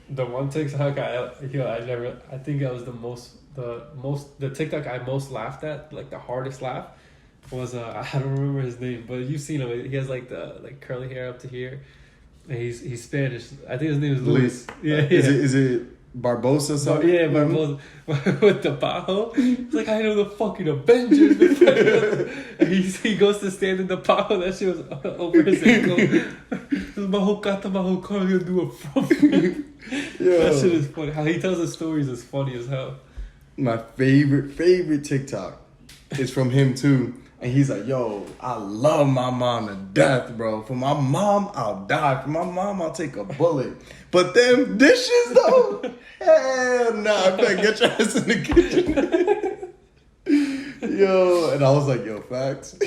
The one TikTok I think that was the TikTok I most laughed at, like the hardest laugh, was I don't remember his name, but you've seen him. He has like the curly hair up to here, and he's Spanish. I think his name is Luis. Yeah, Is it Barbosa something? Yeah, Barbosa with the bajo. He's like, I know the fucking Avengers. And he goes to stand in the bajo. That shit was over his ankle. Maho kata, maho car, he'll do a front flip. That shit is funny. How he tells the stories is funny as hell. My favorite TikTok is from him too. And he's like, yo, I love my mom to death, bro. For my mom, I'll die. For my mom, I'll take a bullet. But them dishes, though, hell nah. I better get your ass in the kitchen. Yo, and I was like, yo, facts.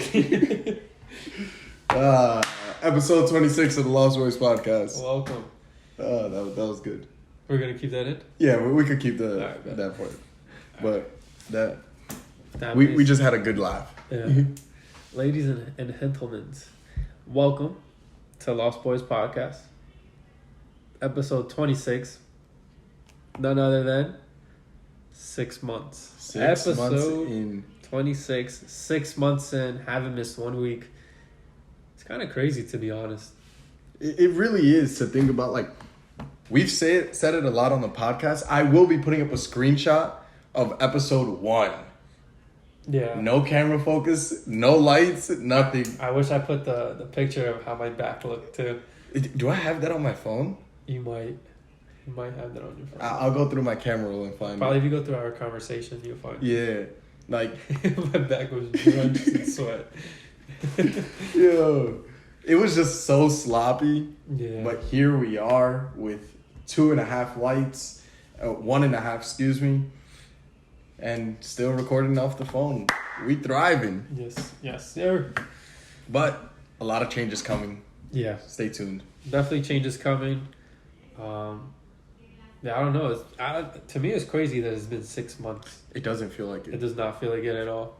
Episode 26 of the Lost Boyz Podcast. Welcome. That was good. We're going to keep that in? Yeah, we could keep that part. But we just had a good laugh. Yeah. Ladies and gentlemen, welcome to Lost Boyz Podcast. Episode 26. None other than 6 months. 6 months in. 26. 6 months in. Haven't missed 1 week. It's kind of crazy, to be honest. It really is to think about. Like, we've said it a lot on the podcast. I will be putting up a screenshot of episode 1. Yeah. No camera focus, no lights, nothing. I wish I put the picture of how my back looked too. Do I have that on my phone? You might have that on your phone. I'll go through my camera roll and find it. Probably if you go through our conversation, you'll find it. Yeah. Like, my back was drenched in sweat. Yo. It was just so sloppy. Yeah. But here we are with 2.5 lights. 1.5, excuse me. And still recording off the phone. We thriving. Yes, sir. But a lot of changes coming. Yeah. Stay tuned. Definitely changes coming. Yeah, I don't know. To me, it's crazy that it's been 6 months. It doesn't feel like it. It does not feel like it at all.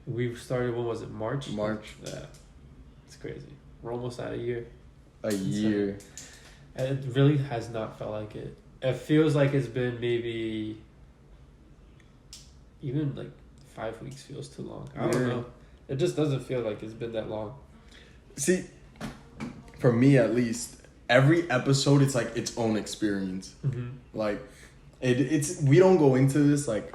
We started, when was it, March? March. Yeah. It's crazy. We're almost at a year. A year. And it really has not felt like it. It feels like it's been maybe... Even like 5 weeks feels too long. I don't know. It just doesn't feel like it's been that long. See, for me at least, every episode it's like its own experience. Mm-hmm. Like, it's we don't go into this like,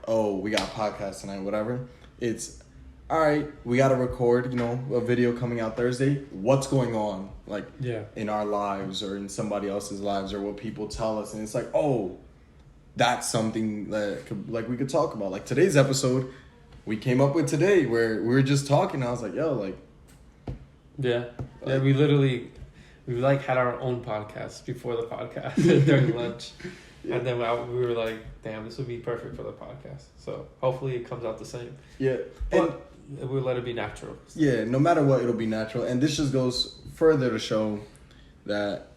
oh, we got a podcast tonight, whatever. It's all right. We got to record, a video coming out Thursday. What's going on, like, in our lives or in somebody else's lives, or what people tell us, and it's like, oh. That's something that we could talk about. Like today's episode, we came up with today where we were just talking. I was like, yo, like. Yeah. We had our own podcast before the podcast during lunch. Yeah. And then we were like, damn, this would be perfect for the podcast. So hopefully it comes out the same. Yeah. But we'll let it be natural. Yeah, no matter what, it'll be natural. And this just goes further to show that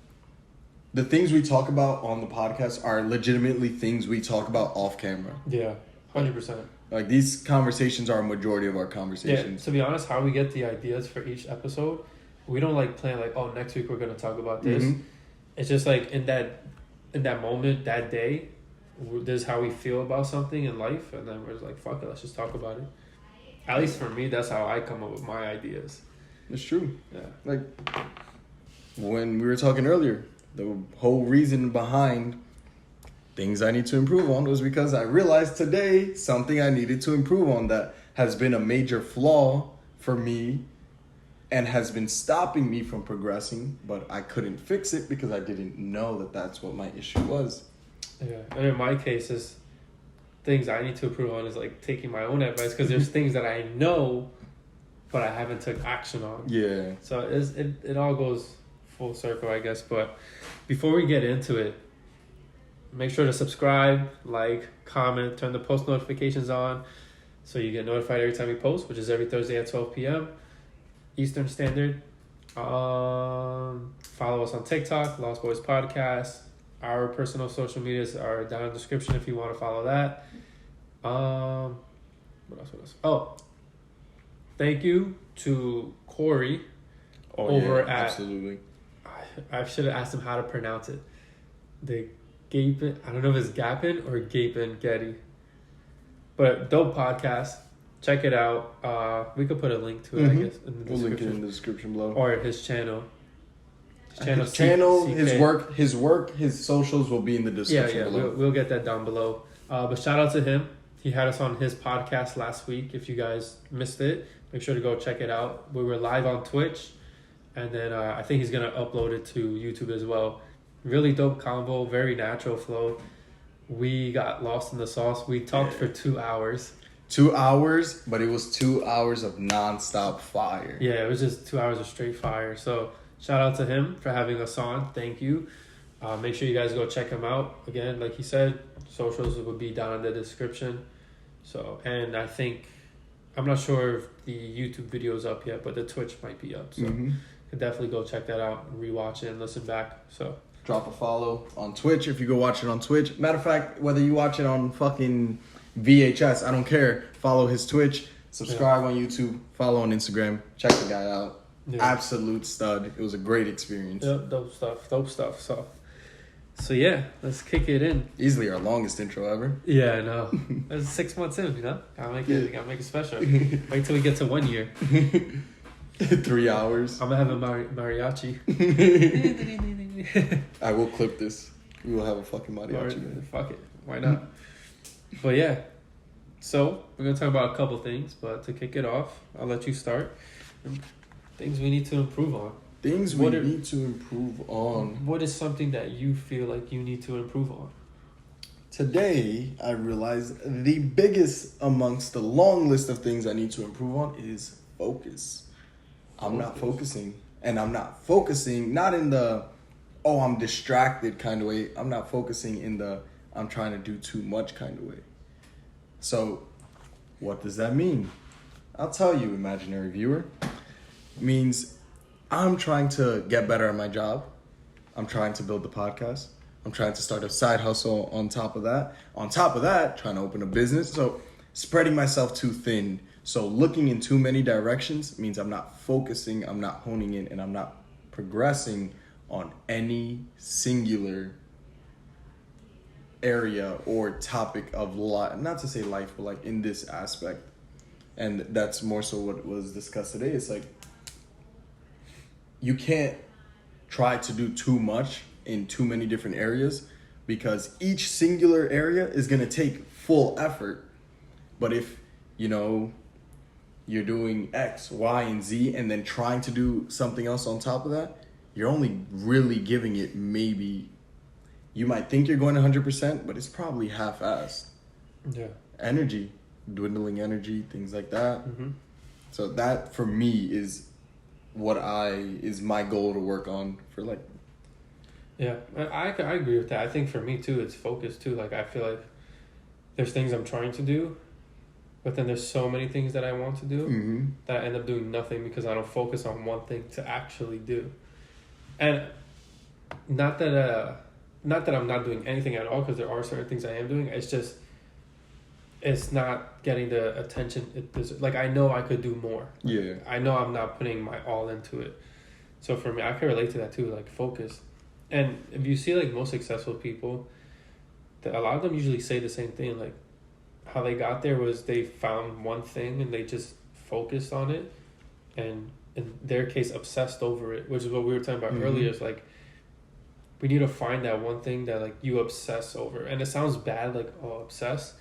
the things we talk about on the podcast are legitimately things we talk about off camera. Yeah, 100%. Like, these conversations are a majority of our conversations. Yeah, to be honest, how we get the ideas for each episode, we don't plan like, oh, next week we're going to talk about this. Mm-hmm. It's just like in that moment, that day, this is how we feel about something in life. And then we're just like, fuck it, let's just talk about it. At least for me, that's how I come up with my ideas. It's true. Yeah. Like, when we were talking earlier, the whole reason behind things I need to improve on was because I realized today something I needed to improve on that has been a major flaw for me and has been stopping me from progressing, but I couldn't fix it because I didn't know that that's what my issue was. Yeah, and in my case, is things I need to improve on is like taking my own advice, because there's things that I know, but I haven't took action on. Yeah. So it all goes full circle, I guess. But before we get into it, make sure to subscribe, like, comment, turn the post notifications on so you get notified every time we post, which is every Thursday at 12 p.m. Eastern Standard. Follow us on TikTok, Lost Boyz Podcast. Our personal social medias are down in the description if you want to follow that. What else? Oh, thank you to Cory over at... Absolutely. I should have asked him how to pronounce it. the Gapin'. I don't know if it's Gapin' or Gapin' Getty. But dope podcast. Check it out. We could put a link to it, I guess, in the We'll description. link it in the description below. Or his channel. His work, his socials will be in the description below. We'll get that down below. But shout out to him. He had us on his podcast last week. If you guys missed it, make sure to go check it out. We were live on Twitch, and then I think he's gonna upload it to YouTube as well. Really dope combo, very natural flow. We got lost in the sauce. We talked for 2 hours. 2 hours, but it was 2 hours of nonstop fire. Yeah, it was just 2 hours of straight fire. So shout out to him for having us on. Thank you. Make sure you guys go check him out. Again, like he said, socials will be down in the description. So, and I think, I'm not sure if the YouTube video is up yet, but the Twitch might be up. So you can definitely go check that out and rewatch it and listen back. So drop a follow on Twitch if you go watch it on Twitch. Matter of fact, whether you watch it on fucking VHS, I don't care. Follow his Twitch, subscribe on YouTube, follow on Instagram. Check the guy out. Yeah. Absolute stud. It was a great experience. Yep, dope stuff. So yeah, let's kick it in. Easily our longest intro ever. Yeah, I know. That's 6 months in, you know? Gotta make it special. Wait till we get to 1 year. 3 hours. I'm gonna have a mariachi. I will clip this. We will have a fucking mariachi. Fuck it. Why not? But yeah. So, we're gonna talk about a couple things, but to kick it off, I'll let you start. Things we need to improve on. Things we need to improve on. What is something that you feel like you need to improve on? Today, I realized the biggest amongst the long list of things I need to improve on is focus. I'm not focusing. And I'm not focusing, not in the, I'm distracted kind of way. I'm not focusing in the, I'm trying to do too much kind of way. So, what does that mean? I'll tell you, imaginary viewer. It means I'm trying to get better at my job. I'm trying to build the podcast. I'm trying to start a side hustle on top of that. On top of that, trying to open a business. So spreading myself too thin. So looking in too many directions means I'm not focusing, I'm not honing in, and I'm not progressing on any singular area or topic of life. Not to say life, but like in this aspect. And that's more so what was discussed today. It's like, you can't try to do too much in too many different areas because each singular area is going to take full effort. But if, you're doing X, Y, and Z and then trying to do something else on top of that, you're only really giving it maybe, you might think you're going 100%, but it's probably half-assed. Yeah. Energy, dwindling energy, things like that. Mm-hmm. So that for me is is my goal to work on for like. Yeah, I agree with that. I think for me too, it's focus too. Like I feel like there's things I'm trying to do, but then there's so many things that I want to do that I end up doing nothing because I don't focus on one thing to actually do. And not that I'm not doing anything at all, because there are certain things I am doing. It's just, it's not getting the attention it deserves. Like, I know I could do more. Yeah. I know I'm not putting my all into it. So for me, I can relate to that too, like focus. And if you see like most successful people, a lot of them usually say the same thing. Like how they got there was they found one thing and they just focused on it. And in their case, obsessed over it, which is what we were talking about earlier. It's like, we need to find that one thing that like you obsess over. And it sounds bad, like, obsess.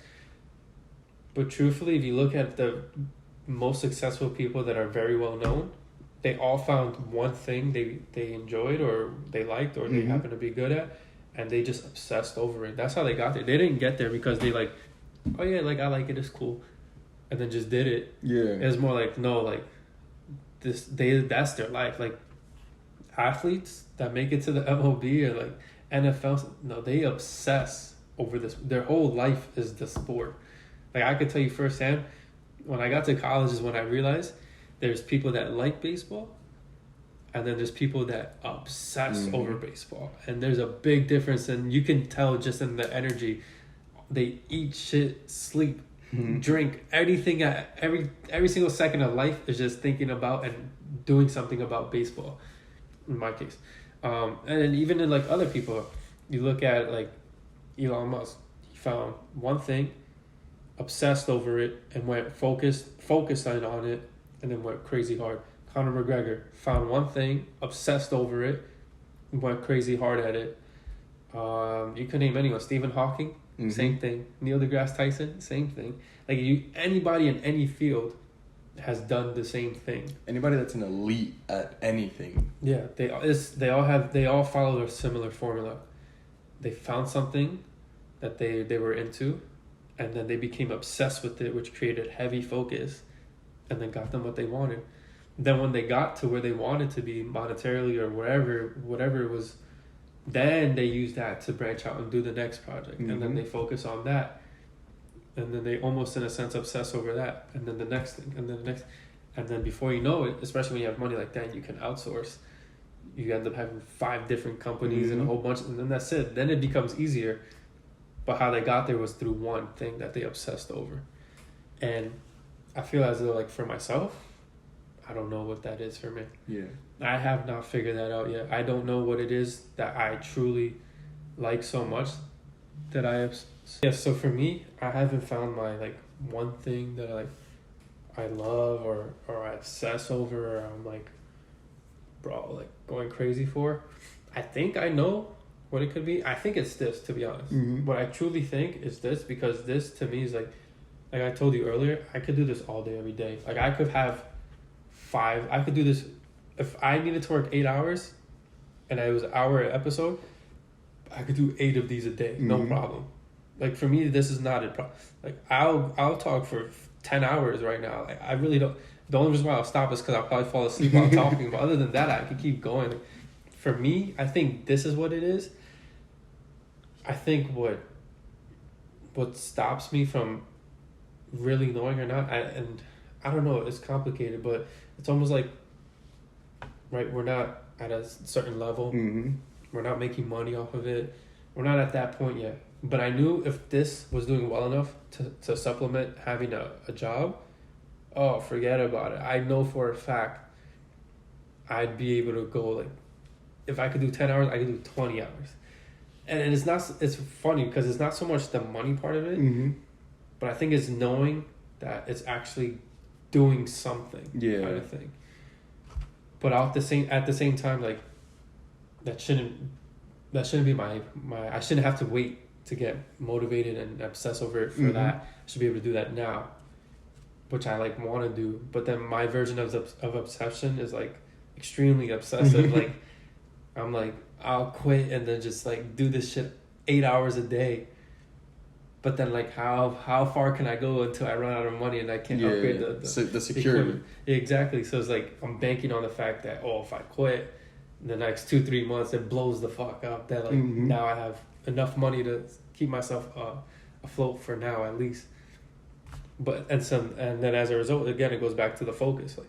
But truthfully, if you look at the most successful people that are very well known, they all found one thing they enjoyed or they liked or they happen to be good at, and they just obsessed over it. That's how they got there. They didn't get there because they like, oh yeah, like I like it, it's cool, and then just did it. Yeah. It's more like, no, like that's their life. Like athletes that make it to the MLB or like NFL, no, they obsess over this. Their whole life is the sport. Like I could tell you firsthand, when I got to college is when I realized there's people that like baseball and then there's people that obsess over baseball. And there's a big difference, and you can tell just in the energy. They eat shit, sleep, drink, anything, every single second of life is just thinking about and doing something about baseball, in my case. And then even in like other people, You look at like Elon Musk. He found one thing, obsessed over it, and went focused on it, and then went crazy hard. Conor McGregor found one thing, obsessed over it, and went crazy hard at it. You can name anyone. Stephen Hawking, same thing. Neil deGrasse Tyson, same thing. Like anybody in any field has done the same thing. Anybody that's an elite at anything. Yeah, they all follow a similar formula. They found something that they were into, and then they became obsessed with it, which created heavy focus, and then got them what they wanted. Then when they got to where they wanted to be monetarily or whatever it was, then they used that to branch out and do the next project, and then they focus on that. And then they almost, in a sense, obsess over that. And then the next thing. And then the next. And then before you know it, especially when you have money like that, you can outsource. You end up having 5 different companies and a whole bunch. And then that's it. Then it becomes easier. But how they got there was through one thing that they obsessed over. And I feel as though, like, for myself, I don't know what that is for me. Yeah. I have not figured that out yet. I don't know what it is that I truly like so much that I have. Yeah, so for me, I haven't found my like one thing that I love or I obsess over, or I'm like, bro, like going crazy for. I think I know what it could be. I think it's this, to be honest. What I truly think is this, because this to me is like I told you earlier, I could do this all day, every day. Like I could do this if I needed to work 8 hours and it was an hour episode, I could do 8 of these a day, no problem. Like for me, this is not a problem. Like I'll talk for 10 hours right now. Like I really don't. The only reason why I'll stop is because I'll probably fall asleep while talking. But other than that, I can keep going. For me, I think this is what it is. I think what stops me from really knowing or not, and I don't know. It's complicated, but it's almost like, right, we're not at a certain level. We're not making money off of it. We're not at that point yet. But I knew if this was doing well enough to supplement having a job, oh, forget about it. I know for a fact I'd be able to go, like, if I could do 10 hours, I could do 20 hours. And it's funny because it's not so much the money part of it, but I think it's knowing that it's actually doing something kind of thing. But at the same time, like, that shouldn't be my I shouldn't have to wait to get motivated and obsess over it for that. I should be able to do that now, which I like want to do. But then my version of obsession is like extremely obsessive. Like I'm like, I'll quit and then just like do this shit 8 hours a day. But then like how far can I go until I run out of money and I can't upgrade the security? Equipment? Exactly. So it's like I'm banking on the fact that if I quit in the next 2-3 months, it blows the fuck up. That like now I have enough money to keep myself afloat for now at least. But and then as a result, again, it goes back to the focus. Like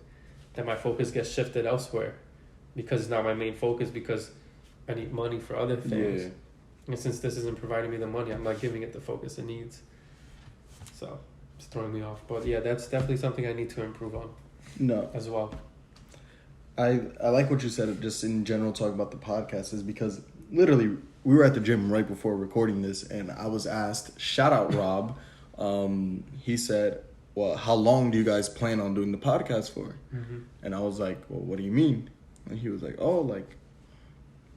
then my focus gets shifted elsewhere because it's not my main focus because I need money for other things. Yeah. And since this isn't providing me the money, I'm not giving it the focus it needs. So it's throwing me off. But yeah, that's definitely something I need to improve on. No. As well. I like what you said just in general talk about the podcast is because literally we were at the gym right before recording this and I was asked, shout out Rob, he said, well, how long do you guys plan on doing the podcast for? And I was like, well, what do you mean? And he was like, oh, like,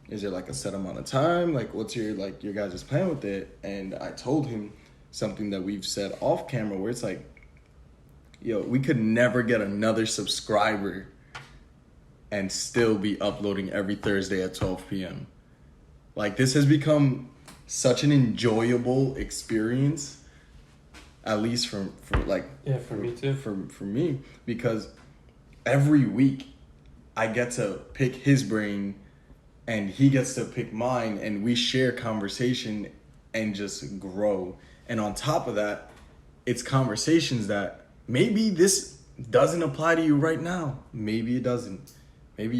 is there like a set amount of time? Like, what's your guys' plan with it? And I told him something that we've said off camera where it's like, yo, we could never get another subscriber and still be uploading every Thursday at 12 p.m. Like, this has become such an enjoyable experience, at least for me too. For me, because every week I get to pick his brain and he gets to pick mine and we share conversation and just grow. And on top of that, it's conversations that maybe this doesn't apply to you right now. Maybe it doesn't. Maybe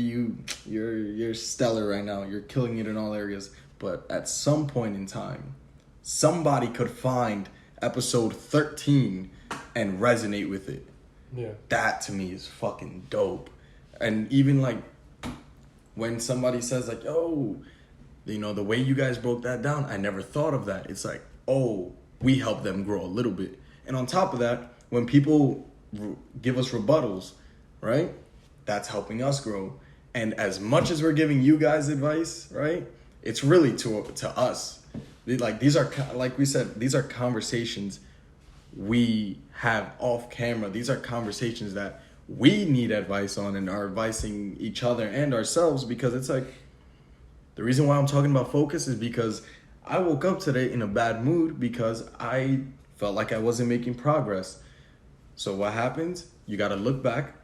you're stellar right now. You're killing it in all areas. But at some point in time, somebody could find episode 13 and resonate with it. Yeah. That to me is fucking dope. And even like when somebody says like, oh, you know, the way you guys broke that down, I never thought of that. It's like, oh, we help them grow a little bit. And on top of that, when people give us rebuttals, right, that's helping us grow. And as much as we're giving you guys advice, right, it's really to us. Like, these are, like we said, these are conversations we have off camera. These are conversations that we need advice on and are advising each other and ourselves, because it's like, the reason why I'm talking about focus is because I woke up today in a bad mood because I felt like I wasn't making progress. So what happens? You got to look back.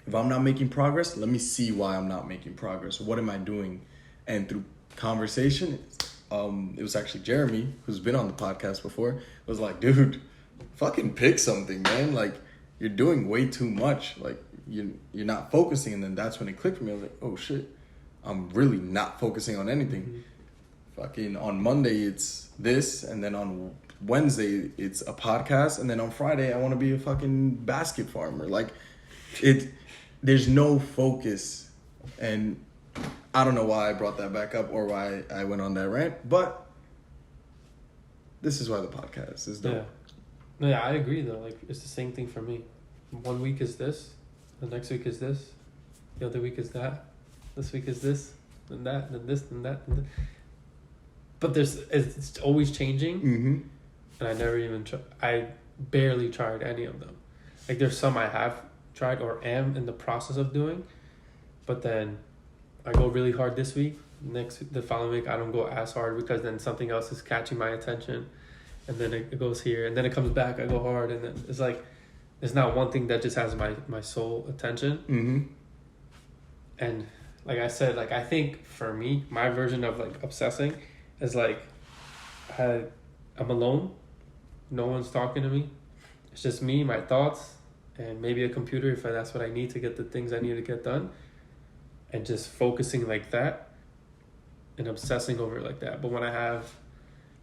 If I'm not making progress, let me see why I'm not making progress. What am I doing? And through conversation, it was actually Jeremy, who's been on the podcast before, was like, dude, fucking pick something, man. Like, you're doing way too much. Like, you're not focusing. And then that's when it clicked for me. I was like, oh shit, I'm really not focusing on anything. Mm-hmm. Fucking on Monday, it's this. And then on Wednesday, it's a podcast. And then on Friday, I want to be a fucking basket farmer. Like, there's no focus. And I don't know why I brought that back up or why I went on that rant, but this is why the podcast is dope. Yeah. Yeah, I agree though. Like, it's the same thing for me. 1 week is this, the next week is this, the other week is that, this week is this, then that, then this, then that, then that. But it's always changing. Mm-hmm. And I never even I barely tried any of them. Like, there's some I have tried or am in the process of doing, but then I go really hard this week. The following week, I don't go as hard because then something else is catching my attention. And then it goes here. And then it comes back. I go hard. And then it's like, it's not one thing that just has my sole attention. Mm-hmm. And like I said, like, I think for me, my version of like obsessing is like, I'm alone. No one's talking to me. It's just me, my thoughts, and maybe a computer if that's what I need to get the things I need to get done. And just focusing like that and obsessing over it like that. But when I have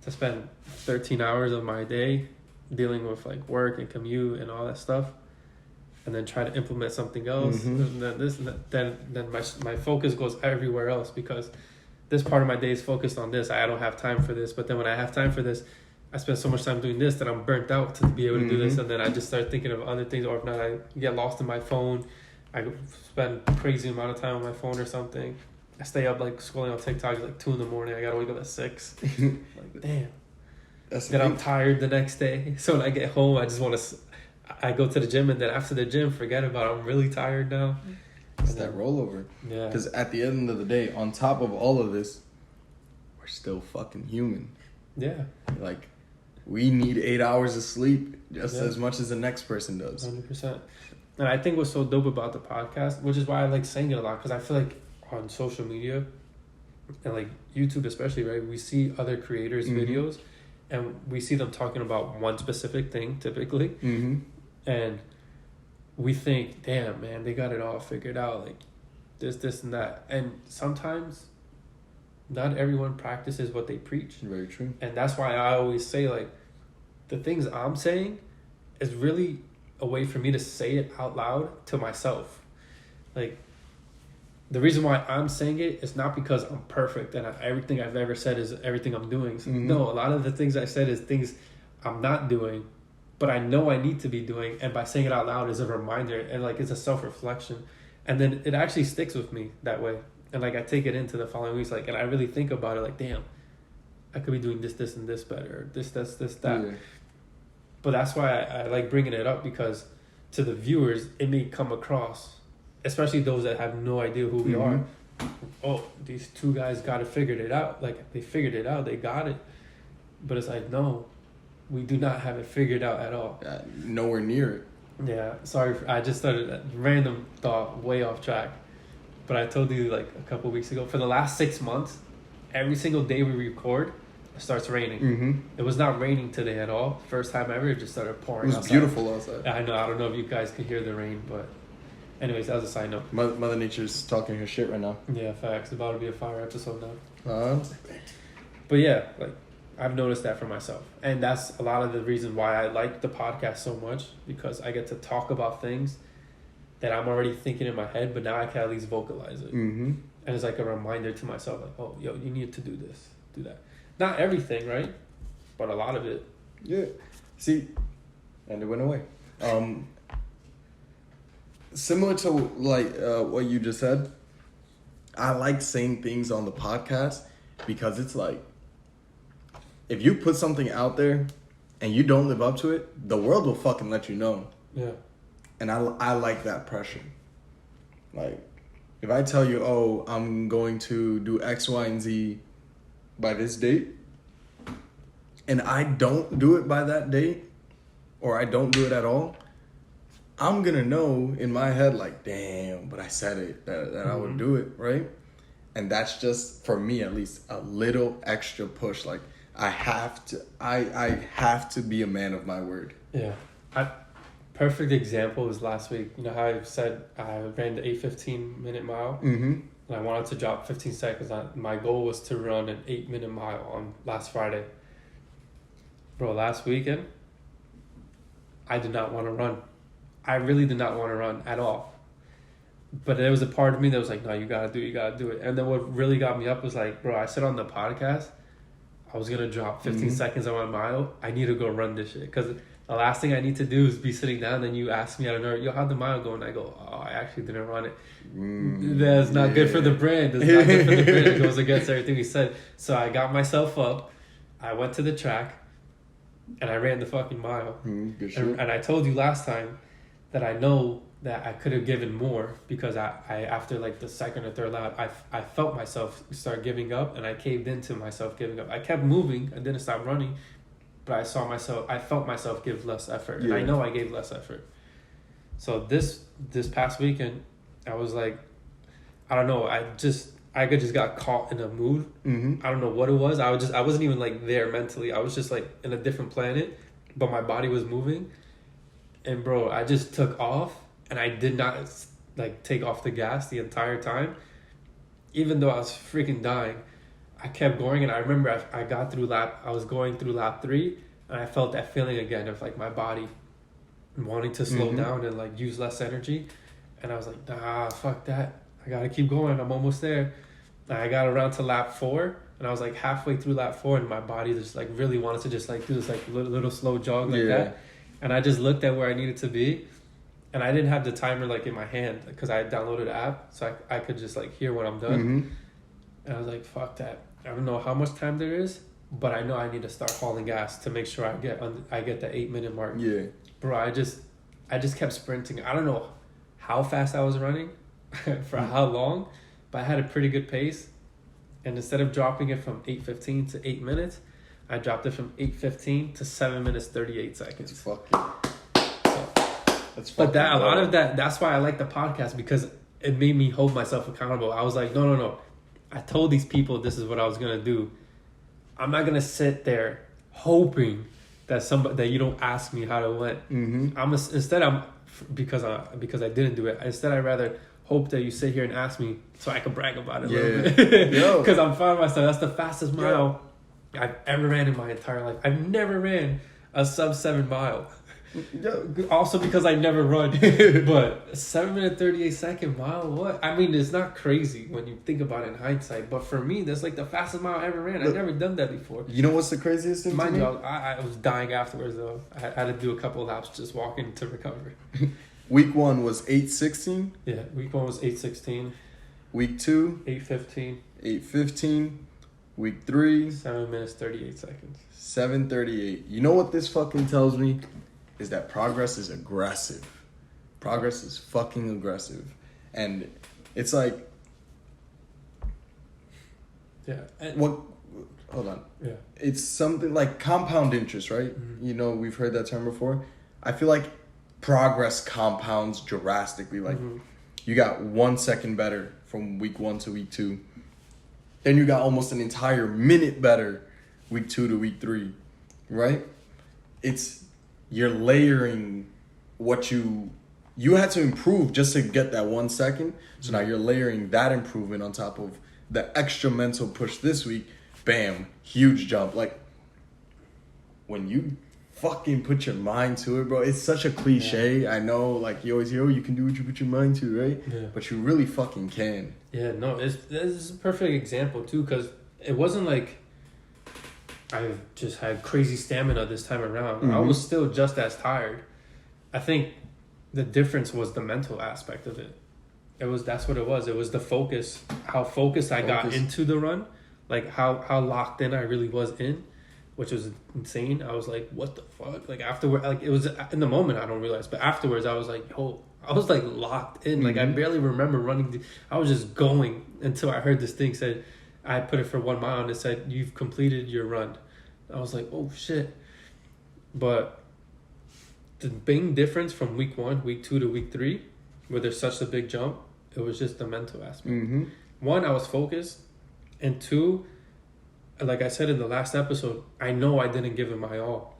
to spend 13 hours of my day dealing with like work and commute and all that stuff, and then try to implement something else, mm-hmm. and then this, and then my focus goes everywhere else, because this part of my day is focused on this. I don't have time for this. But then when I have time for this, I spend so much time doing this that I'm burnt out to be able to mm-hmm. do this. And then I just start thinking of other things, or if not, I get lost in my phone. I spend a crazy amount of time on my phone or something. I stay up like scrolling on TikTok at like 2 a.m. I gotta wake up at 6. Like, damn. Then I'm tired the next day. So when I get home, I just want to. I go to the gym, and then after the gym, forget about it. I'm really tired now. It's that rollover. Yeah. Because at the end of the day, on top of all of this, we're still fucking human. Yeah. Like, we need 8 hours of sleep just as much as the next person does. 100%. And I think what's so dope about the podcast, which is why I like saying it a lot, because I feel like on social media and like YouTube especially, right, we see other creators' mm-hmm. videos, and we see them talking about one specific thing typically, mm-hmm. and we think, damn, man, they got it all figured out, like this and that. And sometimes not everyone practices what they preach. Very true. And that's why I always say, like, the things I'm saying is really a way for me to say it out loud to myself. Like, the reason why I'm saying it is not because I'm perfect and everything I've ever said is everything I'm doing. So, mm-hmm. No, a lot of the things I said is things I'm not doing, but I know I need to be doing. And by saying it out loud is a reminder, and like, it's a self-reflection. And then it actually sticks with me that way. And like, I take it into the following weeks, like, and I really think about it, like, damn, I could be doing this, and this better, this, that. Yeah. But that's why I like bringing it up, because to the viewers, it may come across, especially those that have no idea who we mm-hmm. are. Oh, these two guys got it figured it out. Like, they figured it out, they got it. But it's like, no, we do not have it figured out at all. Nowhere near it. Yeah, sorry, I just started a random thought, way off track. But I told you like a couple weeks ago, for the last 6 months, every single day we record, it starts raining. Mm-hmm. It was not raining today at all. First time ever, it just started pouring. It was outside. Beautiful outside. I know. I don't know if you guys can hear the rain, but anyways, that was a side note. Mother Nature's talking her shit right now. Yeah, facts. About to be a fire episode now. But yeah, like, I've noticed that for myself. And that's a lot of the reason why I like the podcast so much, because I get to talk about things that I'm already thinking in my head, but now I can at least vocalize it. Mm-hmm. And it's like a reminder to myself, like, oh, yo, you need to do this, do that. Not everything, right? But a lot of it. Yeah. See, and it went away. Similar to like what you just said, I like saying things on the podcast because it's like, if you put something out there and you don't live up to it, the world will fucking let you know. Yeah. And I like that pressure. Like, if I tell you, oh, I'm going to do X, Y, and Z by this date, and I don't do it by that date, or I don't do it at all, I'm going to know in my head, like, damn, but I said it, that I would do it, right? And that's just, for me at least, a little extra push. Like, I have to be a man of my word. Yeah. Perfect example was last week. You know how I said I ran the 8:15-minute mile? Mm-hmm. And I wanted to drop 15 seconds on. My goal was to run an 8-minute mile on last Friday. Bro, last weekend, I did not want to run. I really did not want to run at all. But there was a part of me that was like, no, you gotta do it. And then what really got me up was like, bro, I said on the podcast, I was going to drop 15 seconds on my mile. I need to go run this shit. Because the last thing I need to do is be sitting down and you ask me out of nowhere, yo, how'd the mile go? And I go, oh, I actually didn't run it. That's not good for the brand. That's not good for the brand. It goes against everything we said. So I got myself up. I went to the track. And I ran the fucking mile. And I told you last time that I know that I could have given more because I after like the second or third lap, I felt myself start giving up and I caved into myself giving up. I kept moving. I didn't stop running. But I felt myself give less effort. And I know I gave less effort. So this past weekend, I was like, I don't know. I just got caught in a mood. I don't know what it was. I wasn't even like there mentally. I was just like in a different planet, but my body was moving. And bro, I just took off and I did not like take off the gas the entire time. Even though I was freaking dying, I kept going. And I remember I was going through lap 3 and I felt that feeling again of like my body wanting to slow down and like use less energy. And I was like, nah, fuck that. I gotta keep going. I'm almost there. And I got around to lap 4 and I was like halfway through lap 4 and my body just like really wanted to just like do this like little slow jog like that. And I just looked at where I needed to be and I didn't have the timer like in my hand because I downloaded the app so I could just like hear when I'm done. And I was like, fuck that. I don't know how much time there is, but I know I need to start hauling gas to make sure I get the 8-minute mark. Yeah. Bro, I just kept sprinting. I don't know how fast I was running for how long, but I had a pretty good pace. And instead of dropping it from 8:15 to 8 minutes, I dropped it from 8:15 to 7 minutes 38 seconds. That's fucking. But a lot of that. That's why I like the podcast because it made me hold myself accountable. I was like, no. I told these people this is what I was gonna do. I'm not gonna sit there hoping that you don't ask me how it went. Because I didn't do it. Instead, I'd rather hope that you sit here and ask me so I can brag about it a little bit. Because I'm fine with myself. That's the fastest mile I've ever ran in my entire life. I've never ran a sub 7 mile. Also because I never run. But 7 minute 38 second mile, what? I mean, it's not crazy when you think about it in hindsight. But for me, that's like the fastest mile I ever ran. I've never done that before. You know what's the craziest thing to me? I was dying afterwards though. I had to do a couple laps just walking to recover. Week 1 was 8:16. Yeah, week 1 was 8:16. Week 2 8:15. 8:15. Week 3 7 minutes 38 seconds. 7:38. You know what this fucking tells me? Is that progress is aggressive. Progress is fucking aggressive. And it's like... Yeah. Hold on. Yeah. It's something like compound interest, right? You know, we've heard that term before. I feel like progress compounds drastically. Like, you got 1 second better from week 1 to week 2. Then you got almost an entire minute better week 2 to week 3, right? You're layering what you had to improve just to get that 1 second. So now you're layering that improvement on top of the extra mental push this week. Bam, huge jump. Like, when you fucking put your mind to it, bro. It's such a cliche. I know, like, you always hear, oh, you can do what you put your mind to, right? Yeah. But you really fucking can. Yeah, no, this is a perfect example, too, because it wasn't like I just had crazy stamina this time around. Mm-hmm. I was still just as tired. I think the difference was the mental aspect of it. That's what it was. It was the focus, how focused I got into the run, like how locked in I really was in, which was insane. I was like, what the fuck? Like afterward, like it was in the moment I don't realize, but afterwards I was like, yo, I was like locked in. Like I barely remember running. I was just going until I heard this thing said, I put it for 1 mile and it said, you've completed your run. I was like, oh shit. But the big difference from week 1, week 2 to week 3, where there's such a big jump, it was just the mental aspect. 1, I was focused. And 2, like I said in the last episode, I know I didn't give it my all.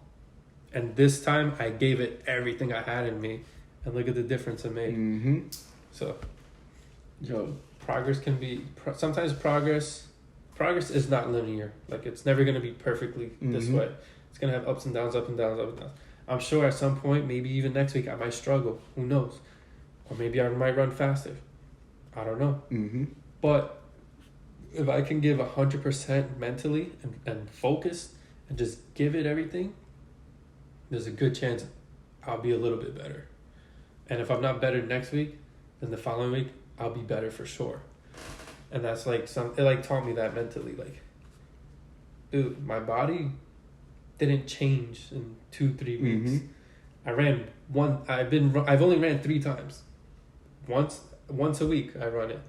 And this time I gave it everything I had in me. And look at the difference it made. So, progress can be... Sometimes progress is not linear. Like, it's never going to be perfectly this way. It's going to have ups and downs, up and downs, up and downs. I'm sure at some point, maybe even next week, I might struggle. Who knows? Or maybe I might run faster. I don't know. But if I can give 100% mentally and focus and just give it everything, there's a good chance I'll be a little bit better. And if I'm not better next week, then the following week, I'll be better for sure. And that's like it like taught me that mentally. Like, dude, my body didn't change in 2-3 weeks. I've only ran 3 times. Once a week I run it.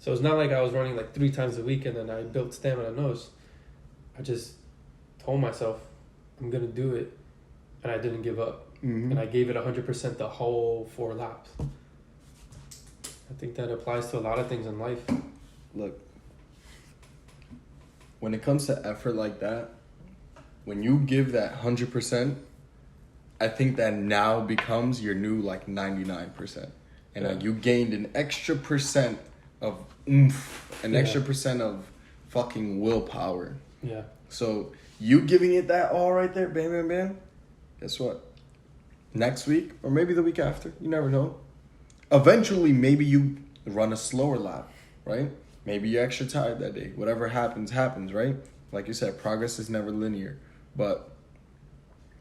So it's not like I was running like 3 times a week and then I built stamina. No, I just told myself I'm gonna do it, and I didn't give up. And I gave it 100% the whole 4 laps. I think that applies to a lot of things in life. Look, when it comes to effort like that, when you give that 100%, I think that now becomes your new like 99%. And like you gained an extra percent of oomph, extra percent of fucking willpower. Yeah. So you giving it that all right there, bam, bam, bam. Guess what? Next week, or maybe the week after, you never know. Eventually, maybe you run a slower lap, right? Maybe you're extra tired that day. Whatever happens, happens, right? Like you said, progress is never linear. But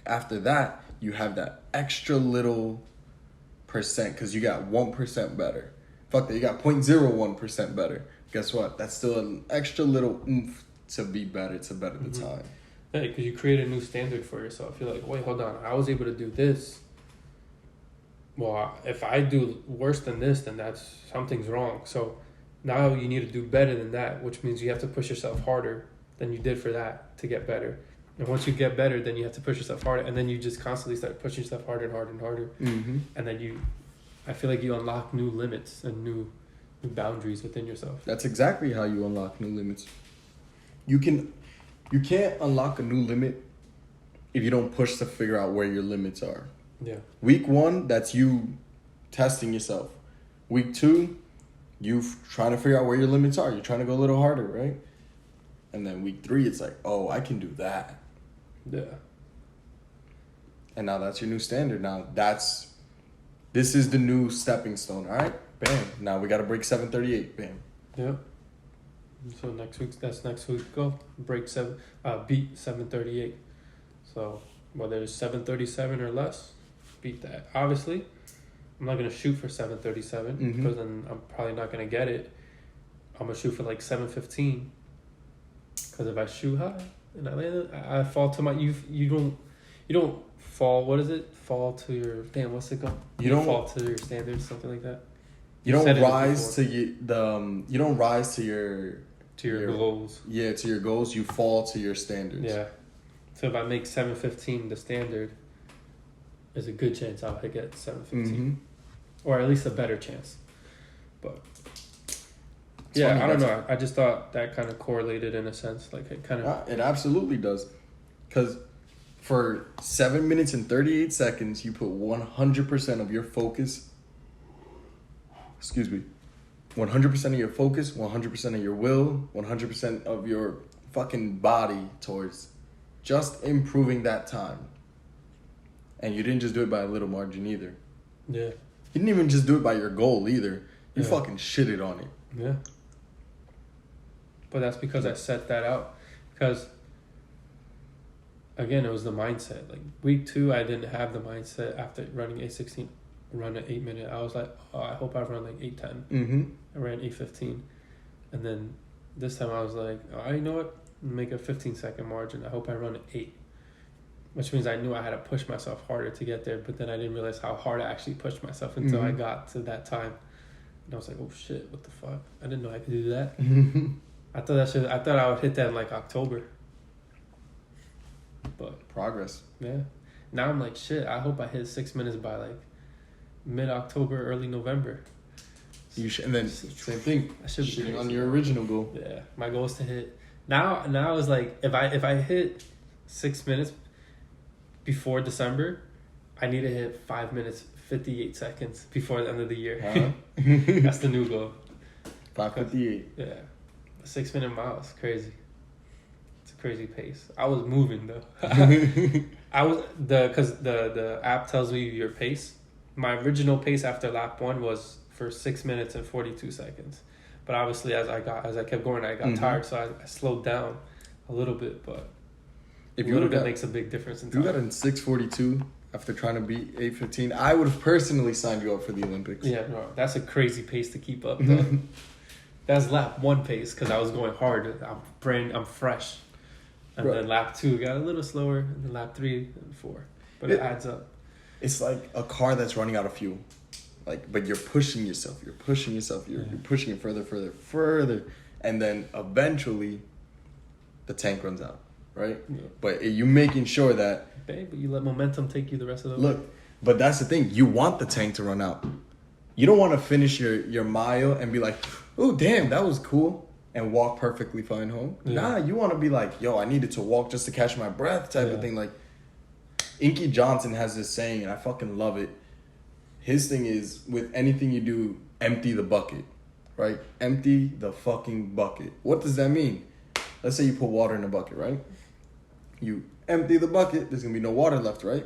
after that, you have that extra little percent because you got 1% better. Fuck that, you got 0.01% better. Guess what? That's still an extra little oomph to be better, to better the time. Yeah, because you create a new standard for yourself. You're like, wait, hold on. I was able to do this. Well, if I do worse than this, then something's wrong. So now you need to do better than that, which means you have to push yourself harder than you did for that to get better. And once you get better, then you have to push yourself harder. And then you just constantly start pushing yourself harder and harder and harder. And then I feel like you unlock new limits and new boundaries within yourself. That's exactly how you unlock new limits. You can't unlock a new limit if you don't push to figure out where your limits are. Yeah. Week 1, that's you testing yourself. Week 2, you trying to figure out where your limits are. You're trying to go a little harder, right? And then week 3, it's like, oh, I can do that. Yeah. And now that's your new standard. Now this is the new stepping stone. All right, bam. Now we got to break 738. Bam. Yeah. So next week's goal. Beat 738. So whether it's 737 or less, beat that. Obviously, I'm not gonna shoot for 737 because then I'm probably not gonna get it. I'm gonna shoot for like 715. Because if I shoot high and I land, I fall to my you don't fall. What is it? Fall to your what's it called? You don't fall to your standards, something like that. You don't rise to you don't rise to your goals. Yeah, to your goals. You fall to your standards. Yeah. So if I make 715 the standard, there's a good chance I'll get 715, or at least a better chance. But yeah, I don't know. I just thought that kind of correlated in a sense. Like it kind of. It absolutely does, because for 7 minutes and 38 seconds, you put 100% of your focus. 100% of your focus, 100% of your will, 100% of your fucking body towards just improving that time. And you didn't just do it by a little margin either. Yeah. You didn't even just do it by your goal either. You Yeah. fucking shitted on it. Yeah. But that's because I set that out. Because, again, it was the mindset. Like, week 2, I didn't have the mindset after running 8:16, run an 8 minute. I was like, oh, I hope I run like 8:10. Mm-hmm. I ran 8:15. And then this time I was like, oh, you know what? Make a 15-second margin. I hope I run an 8. Which means I knew I had to push myself harder to get there. But then I didn't realize how hard I actually pushed myself until I got to that time. And I was like, oh shit, what the fuck? I didn't know I could do that. I thought I would hit that in like October. But Progress. yeah. Now I'm like, shit, I hope I hit 6 minutes by like mid-October, early November. You should, and then same thing. I should be shitting crazy. on your original goal. Yeah. My goal is to hit. Now it's like if I hit 6 minutes before December, I need to hit 5 minutes 58 seconds before the end of the year. Huh? That's the new goal. 5:58. Yeah. A 6 minute mile is crazy. It's a crazy pace. I was moving though. Because the app tells me your pace. My original pace after lap 1 was for 6 minutes and 42 seconds. But obviously as I kept going, I got tired, so I slowed down a little bit, but If a you little got, bit makes a big difference in if you time. got in 6:42 after trying to beat 8:15, I would have personally signed you up for the Olympics. Yeah, no, that's a crazy pace to keep up though. That's lap 1 pace because I was going hard. I'm fresh. And Bro. then lap 2 got a little slower, and then lap 3 and 4. But it adds up. It's like a car that's running out of fuel. Like, but you're pushing yourself. You're pushing it further. And then eventually the tank runs out, right? Yeah. But you making sure that... Babe, but you let momentum take you the rest of the way. Look, but that's the thing. You want the tank to run out. You don't want to finish your mile and be like, oh, damn, that was cool, and walk perfectly fine home. Yeah. Nah, you want to be like, yo, I needed to walk just to catch my breath type of thing. Like, Inky Johnson has this saying, and I fucking love it. His thing is, with anything you do, empty the bucket, right? Empty the fucking bucket. What does that mean? Let's say you put water in a bucket, right? You empty the bucket, there's going to be no water left, right?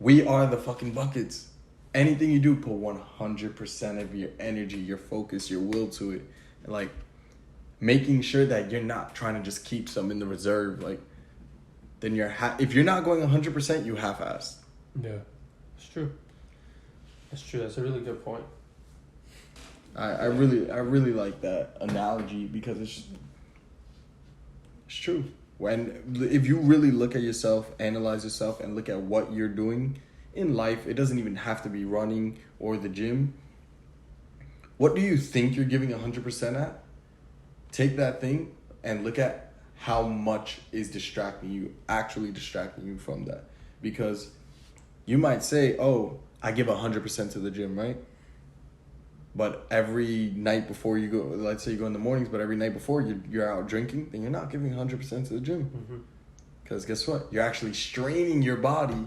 We are the fucking buckets. Anything you do, put 100% of your energy, your focus, your will to it. And like, making sure that you're not trying to just keep some in the reserve. Like, then if you're not going 100%, you half-assed. Yeah, it's true. That's true. That's a really good point. I really like that analogy because it's true. If you really look at yourself, analyze yourself, and look at what you're doing in life, it doesn't even have to be running or the gym. What do you think you're giving 100% at? Take that thing and look at how much is actually distracting you from that. Because you might say, oh, I give 100% to the gym, right? But every night before you go, let's say you go in the mornings, but every night before you're out drinking, then you're not giving 100% to the gym. Because guess what? You're actually straining your body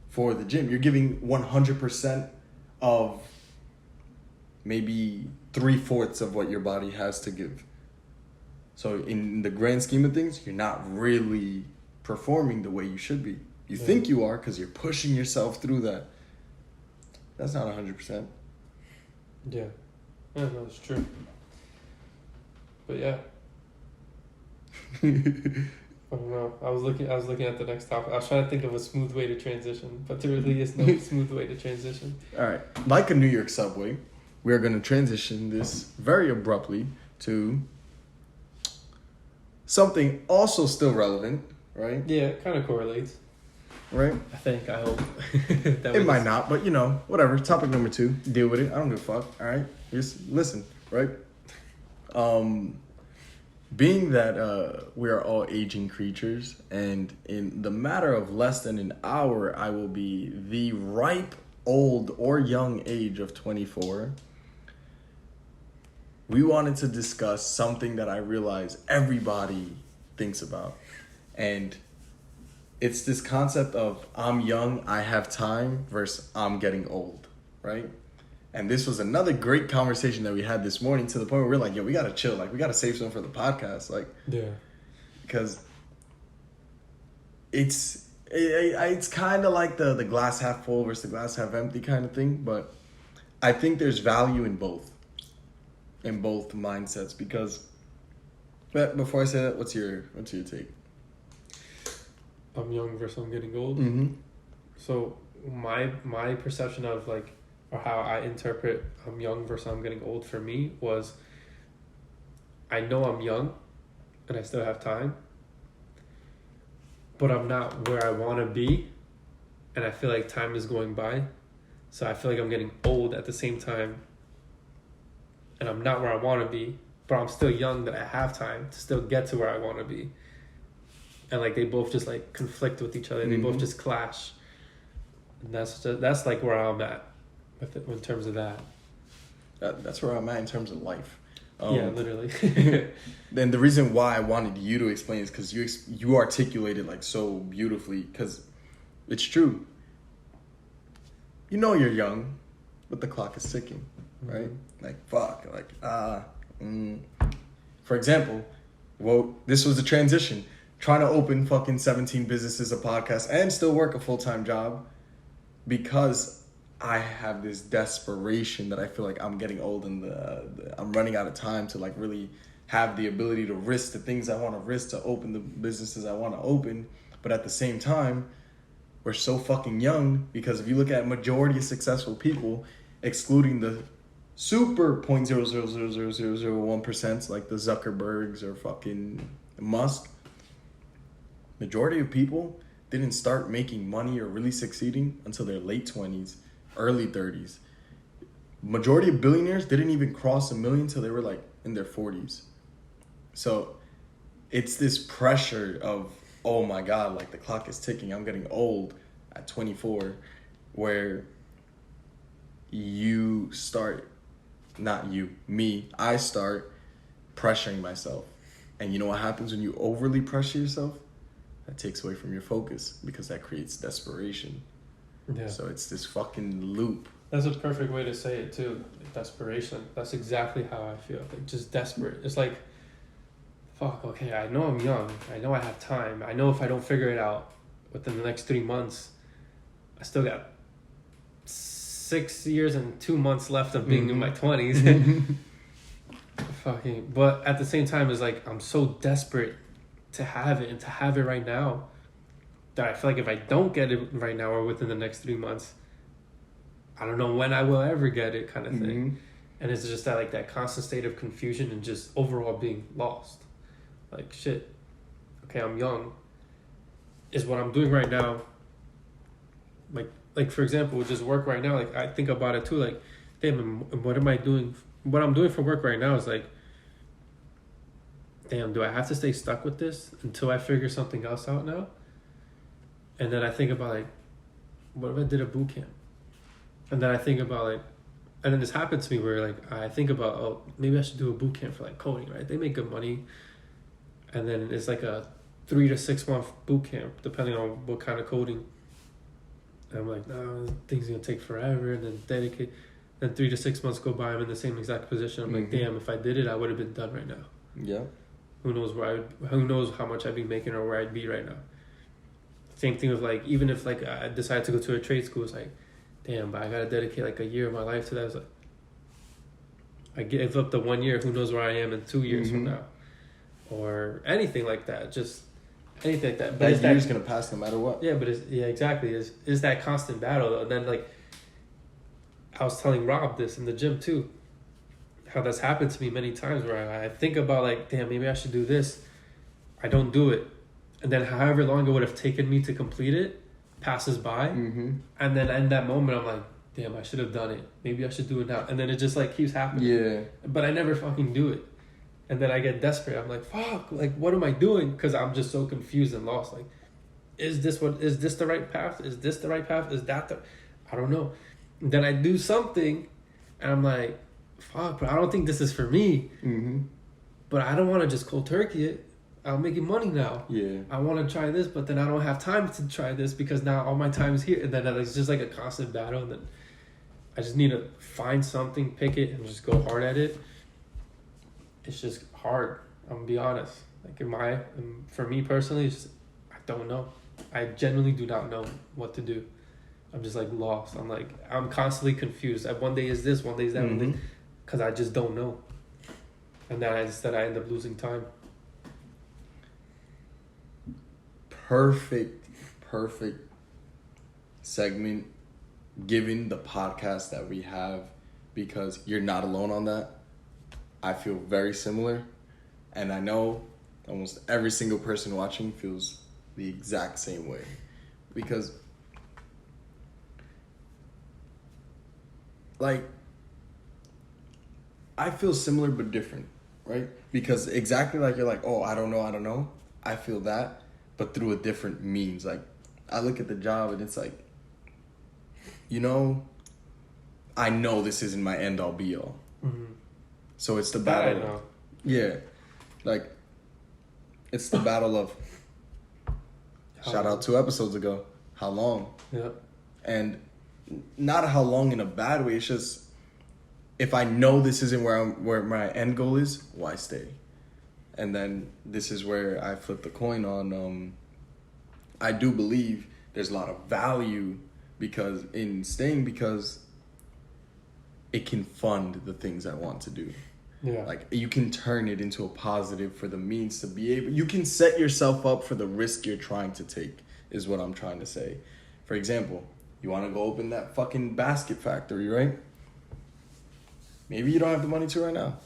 for the gym. You're giving 100% of maybe 3/4 of what your body has to give. So in the grand scheme of things, you're not really performing the way you should be. You think you are because you're pushing yourself through that. That's not 100%. Yeah. Yeah, no, it's true. But yeah. I don't know. I was looking at the next topic. I was trying to think of a smooth way to transition, but there really is no smooth way to transition. All right. Like a New York subway, we are going to transition this very abruptly to something also still relevant, right? Yeah, it kind of correlates. Right? I hope. It might not, but whatever. Topic number 2. Deal with it. I don't give a fuck. All right? Just listen, right? Being that we are all aging creatures, and in the matter of less than an hour, I will be the ripe, old, or young age of 24. We wanted to discuss something that I realize everybody thinks about. And it's this concept of I'm young, I have time, versus I'm getting old, right? And this was another great conversation that we had this morning, to the point where we're like, yo, we gotta chill. Like, we gotta save some for the podcast. Like, yeah. Because it's It's kind of like the glass half full versus the glass half empty kind of thing, but I think there's value in both mindsets because. But before I say that, what's your take? I'm young versus I'm getting old. Mm-hmm. So my perception of like, or how I interpret I'm young versus I'm getting old for me was, I know I'm young, and I still have time, but I'm not where I want to be, and I feel like time is going by, so I feel like I'm getting old at the same time, and I'm not where I want to be, but I'm still young that I have time to still get to where I want to be. And like they both just like conflict with each other. They both just clash. And that's like where I'm at with it in terms of that. That's where I'm at in terms of life. Yeah, literally. Then the reason why I wanted you to explain is because you articulated like so beautifully. Because it's true. You know you're young, but the clock is ticking, right? Like fuck, like For example, well, this was a transition. Trying to open fucking 17 businesses, a podcast, and still work a full-time job because I have this desperation that I feel like I'm getting old and I'm running out of time to like really have the ability to risk the things I want to risk to open the businesses I want to open. But at the same time, we're so fucking young because if you look at majority of successful people, excluding the super 0.0000001% like the Zuckerbergs or fucking Musk, majority of people didn't start making money or really succeeding until their late 20s, early 30s. Majority of billionaires didn't even cross $1 million until they were like in their 40s. So it's this pressure of, oh my God, like the clock is ticking. I'm getting old at 24, where you start, not you, me, I start pressuring myself. And you know what happens when you overly pressure yourself? That takes away from your focus because that creates desperation. Yeah. So it's this fucking loop. That's a perfect way to say it too. Desperation. That's exactly how I feel. Like just desperate. It's like, fuck, okay, I know I'm young. I know I have time. I know if I don't figure it out within the next 3 months, I still got 6 years and 2 months left of being in my 20s. Fucking, but at the same time, it's like I'm so desperate to have it and to have it right now that I feel like if I don't get it right now or within the next 3 months, I don't know when I will ever get it, kind of thing. And it's just that like that constant state of confusion and just overall being lost. Like shit, okay, I'm young. Is what I'm doing right now, like for example, just work right now, like I think about it too, like damn, what am I doing? What I'm doing for work right now is like, damn, do I have to stay stuck with this until I figure something else out now? And then I think about like, what if I did a boot camp? And then I think about like, and then this happened to me where like, I think about, oh, maybe I should do a boot camp for like coding, right? They make good money. And then it's like a 3 to 6 month boot camp, depending on what kind of coding. And I'm like, no, this thing's gonna take forever. And then dedicate, then 3 to 6 months go by, I'm in the same exact position. I'm like, damn, if I did it, I would have been done right now. Yeah. Who knows who knows how much I'd be making or where I'd be right now. Same thing with like, even if like I decide to go to a trade school, it's like, damn, but I gotta dedicate like a year of my life to that. It's like, I give up the 1 year, who knows where I am in 2 years from now. Or anything like that, just anything like that. But that year's gonna pass no matter what. Yeah, but exactly. It's that constant battle though. And then like, I was telling Rob this in the gym too, how that's happened to me many times where I think about like, damn, maybe I should do this. I don't do it. And then however long it would have taken me to complete it passes by. And then in that moment, I'm like, damn, I should have done it. Maybe I should do it now. And then it just like keeps happening. Yeah. But I never fucking do it. And then I get desperate. I'm like, fuck, like, what am I doing? Because I'm just so confused and lost. Like, is this the right path? Is this the right path? Is that I don't know. And then I do something and I'm like, fuck, but I don't think this is for me. But I don't want to just cold turkey it. I'm making money now. Yeah. I want to try this, but then I don't have time to try this because now all my time is here. And then it's just like a constant battle. And then I just need to find something, pick it, and just go hard at it. It's just hard. I'm gonna be honest. Like for me personally, it's just, I don't know. I genuinely do not know what to do. I'm just like lost. I'm constantly confused. One day is this, one day is that, one day, because I just don't know. And then I end up losing time. Perfect segment given the podcast that we have, because you're not alone on that. I feel very similar, and I know almost every single person watching feels the exact same way, because like I feel similar but different, right? Because exactly like you're like, oh, I don't know. I feel that, but through a different means. Like I look at the job and it's like, you know, I know this isn't my end all be all. Mm-hmm. So it's the battle. I know. Yeah. Like it's the battle of shout out 2 episodes ago. How long? Yeah. And not how long in a bad way. It's just if I know this isn't where my end goal is, why stay? And then this is where I flip the coin on. I do believe there's a lot of value in staying because it can fund the things I want to do. Yeah. Like you can turn it into a positive for the means to be able. You can set yourself up for the risk you're trying to take. Is what I'm trying to say. For example, you want to go open that fucking basket factory, right? Maybe you don't have the money to right now,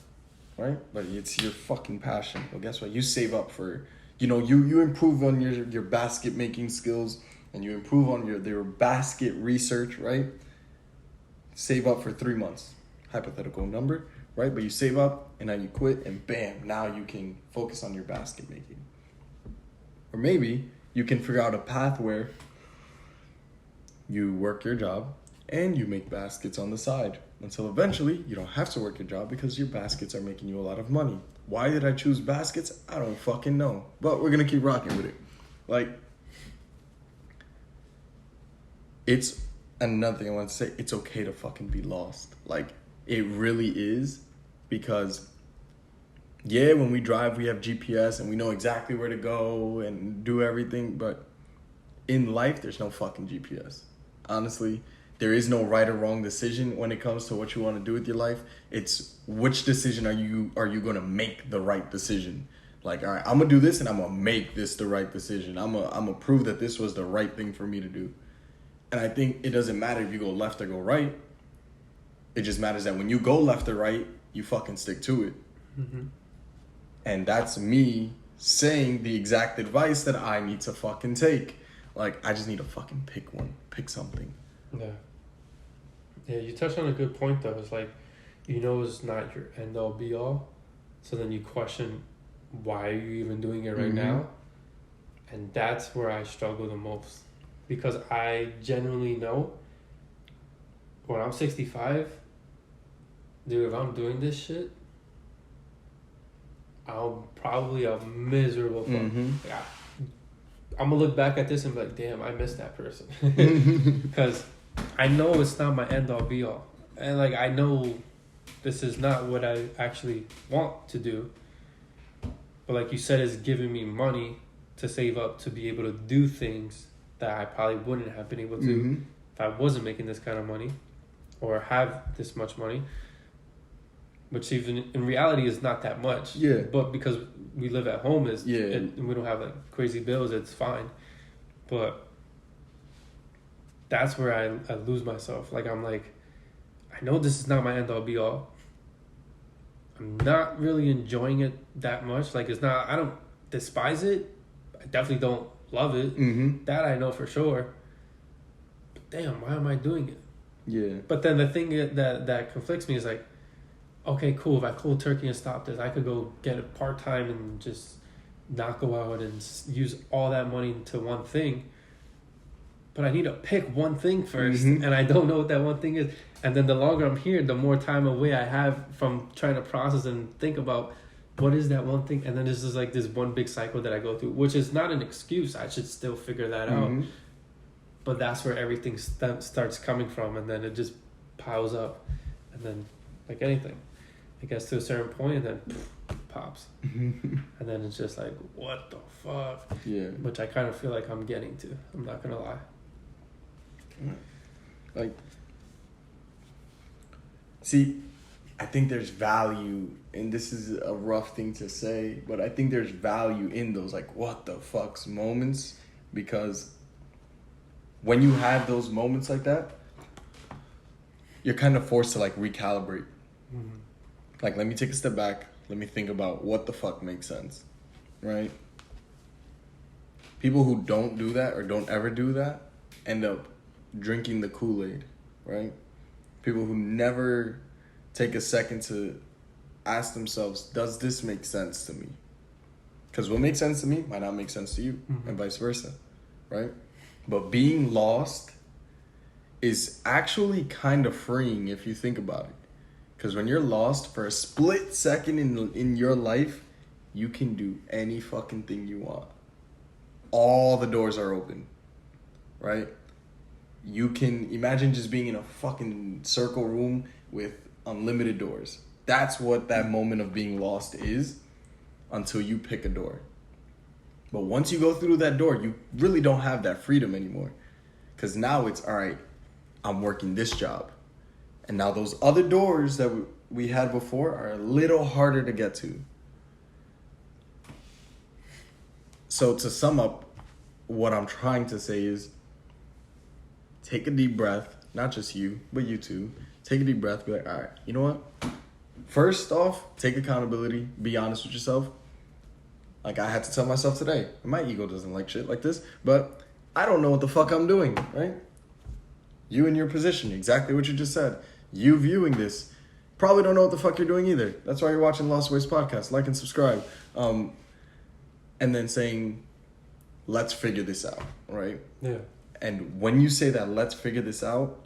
right? But it's your fucking passion. Well, guess what? You save up for, you improve on your basket making skills and you improve on your basket research, right? Save up for 3 months. Hypothetical number, right? But you save up and now you quit and bam, now you can focus on your basket making. Or maybe you can figure out a path where you work your job and you make baskets on the side until eventually you don't have to work your job because your baskets are making you a lot of money. Why did I choose baskets? I don't fucking know. But we're going to keep rocking with it. Like, it's another thing I want to say. It's okay to fucking be lost. Like, it really is, because yeah, when we drive, we have GPS and we know exactly where to go and do everything. But in life, there's no fucking GPS. Honestly, there is no right or wrong decision when it comes to what you want to do with your life. It's which decision are you going to make the right decision? Like, all right, I'm going to do this and I'm going to make this the right decision. I'm going to prove that this was the right thing for me to do. And I think it doesn't matter if you go left or go right. It just matters that when you go left or right, you fucking stick to it. Mm-hmm. And that's me saying the exact advice that I need to fucking take. Like, I just need to fucking pick one. Pick something. Yeah. Yeah, you touched on a good point, though. It's like, it's not your end-all, be-all. So then you question, why are you even doing it right now? And that's where I struggle the most. Because I genuinely know when I'm 65, dude, if I'm doing this shit, I'm probably a miserable fuck. Like, I'm gonna look back at this and be like, damn, I missed that person. Because I know it's not my end all be all. And like, I know this is not what I actually want to do. But like you said, it's giving me money to save up to be able to do things that I probably wouldn't have been able to if I wasn't making this kind of money or have this much money. Which even in reality is not that much. Yeah. But because we live at home and we don't have like crazy bills, it's fine. But that's where I lose myself. Like, I'm like, I know this is not my end all be all. I'm not really enjoying it that much. Like, it's not, I don't despise it. I definitely don't love it. That I know for sure. But damn, why am I doing it? Yeah. But then the thing that conflicts me is like, okay, cool, if I cold turkey and stop this, I could go get a part-time and just not go out and use all that money to one thing. But I need to pick one thing first, and I don't know what that one thing is. And then the longer I'm here, the more time away I have from trying to process and think about what is that one thing. And then this is like this one big cycle that I go through, which is not an excuse. I should still figure that out. But that's where everything starts coming from, and then it just piles up. And then, like anything, it gets to a certain point, and then pops. And then it's just like, what the fuck? Yeah. Which I kind of feel like I'm getting to. I'm not gonna lie. Like, see, I think there's value, and this is a rough thing to say, but I think there's value in those, like, what the fuck's moments, because when you have those moments like that, you're kind of forced to, like, recalibrate. Mm-hmm. Like, let me take a step back. Let me think about what the fuck makes sense, right? People who don't do that or don't ever do that end up drinking the Kool-Aid, right? People who never take a second to ask themselves, does this make sense to me? Because what makes sense to me might not make sense to you, and vice versa, right? But being lost is actually kind of freeing if you think about it. Because when you're lost for a split second in your life, you can do any fucking thing you want. All the doors are open, right? You can imagine just being in a fucking circle room with unlimited doors. That's what that moment of being lost is until you pick a door. But once you go through that door, you really don't have that freedom anymore. Because now it's, all right, I'm working this job. And now those other doors that we had before are a little harder to get to. So to sum up, what I'm trying to say is take a deep breath, not just you, but you too. Take a deep breath, be like, all right, you know what? First off, take accountability, be honest with yourself. Like I had to tell myself today, my ego doesn't like shit like this, but I don't know what the fuck I'm doing, right? You in your position, exactly what you just said. You viewing this, probably don't know what the fuck you're doing either. That's why you're watching Lost Boyz Podcast. Like and subscribe. And then saying, let's figure this out, right? Yeah. And when you say that, let's figure this out,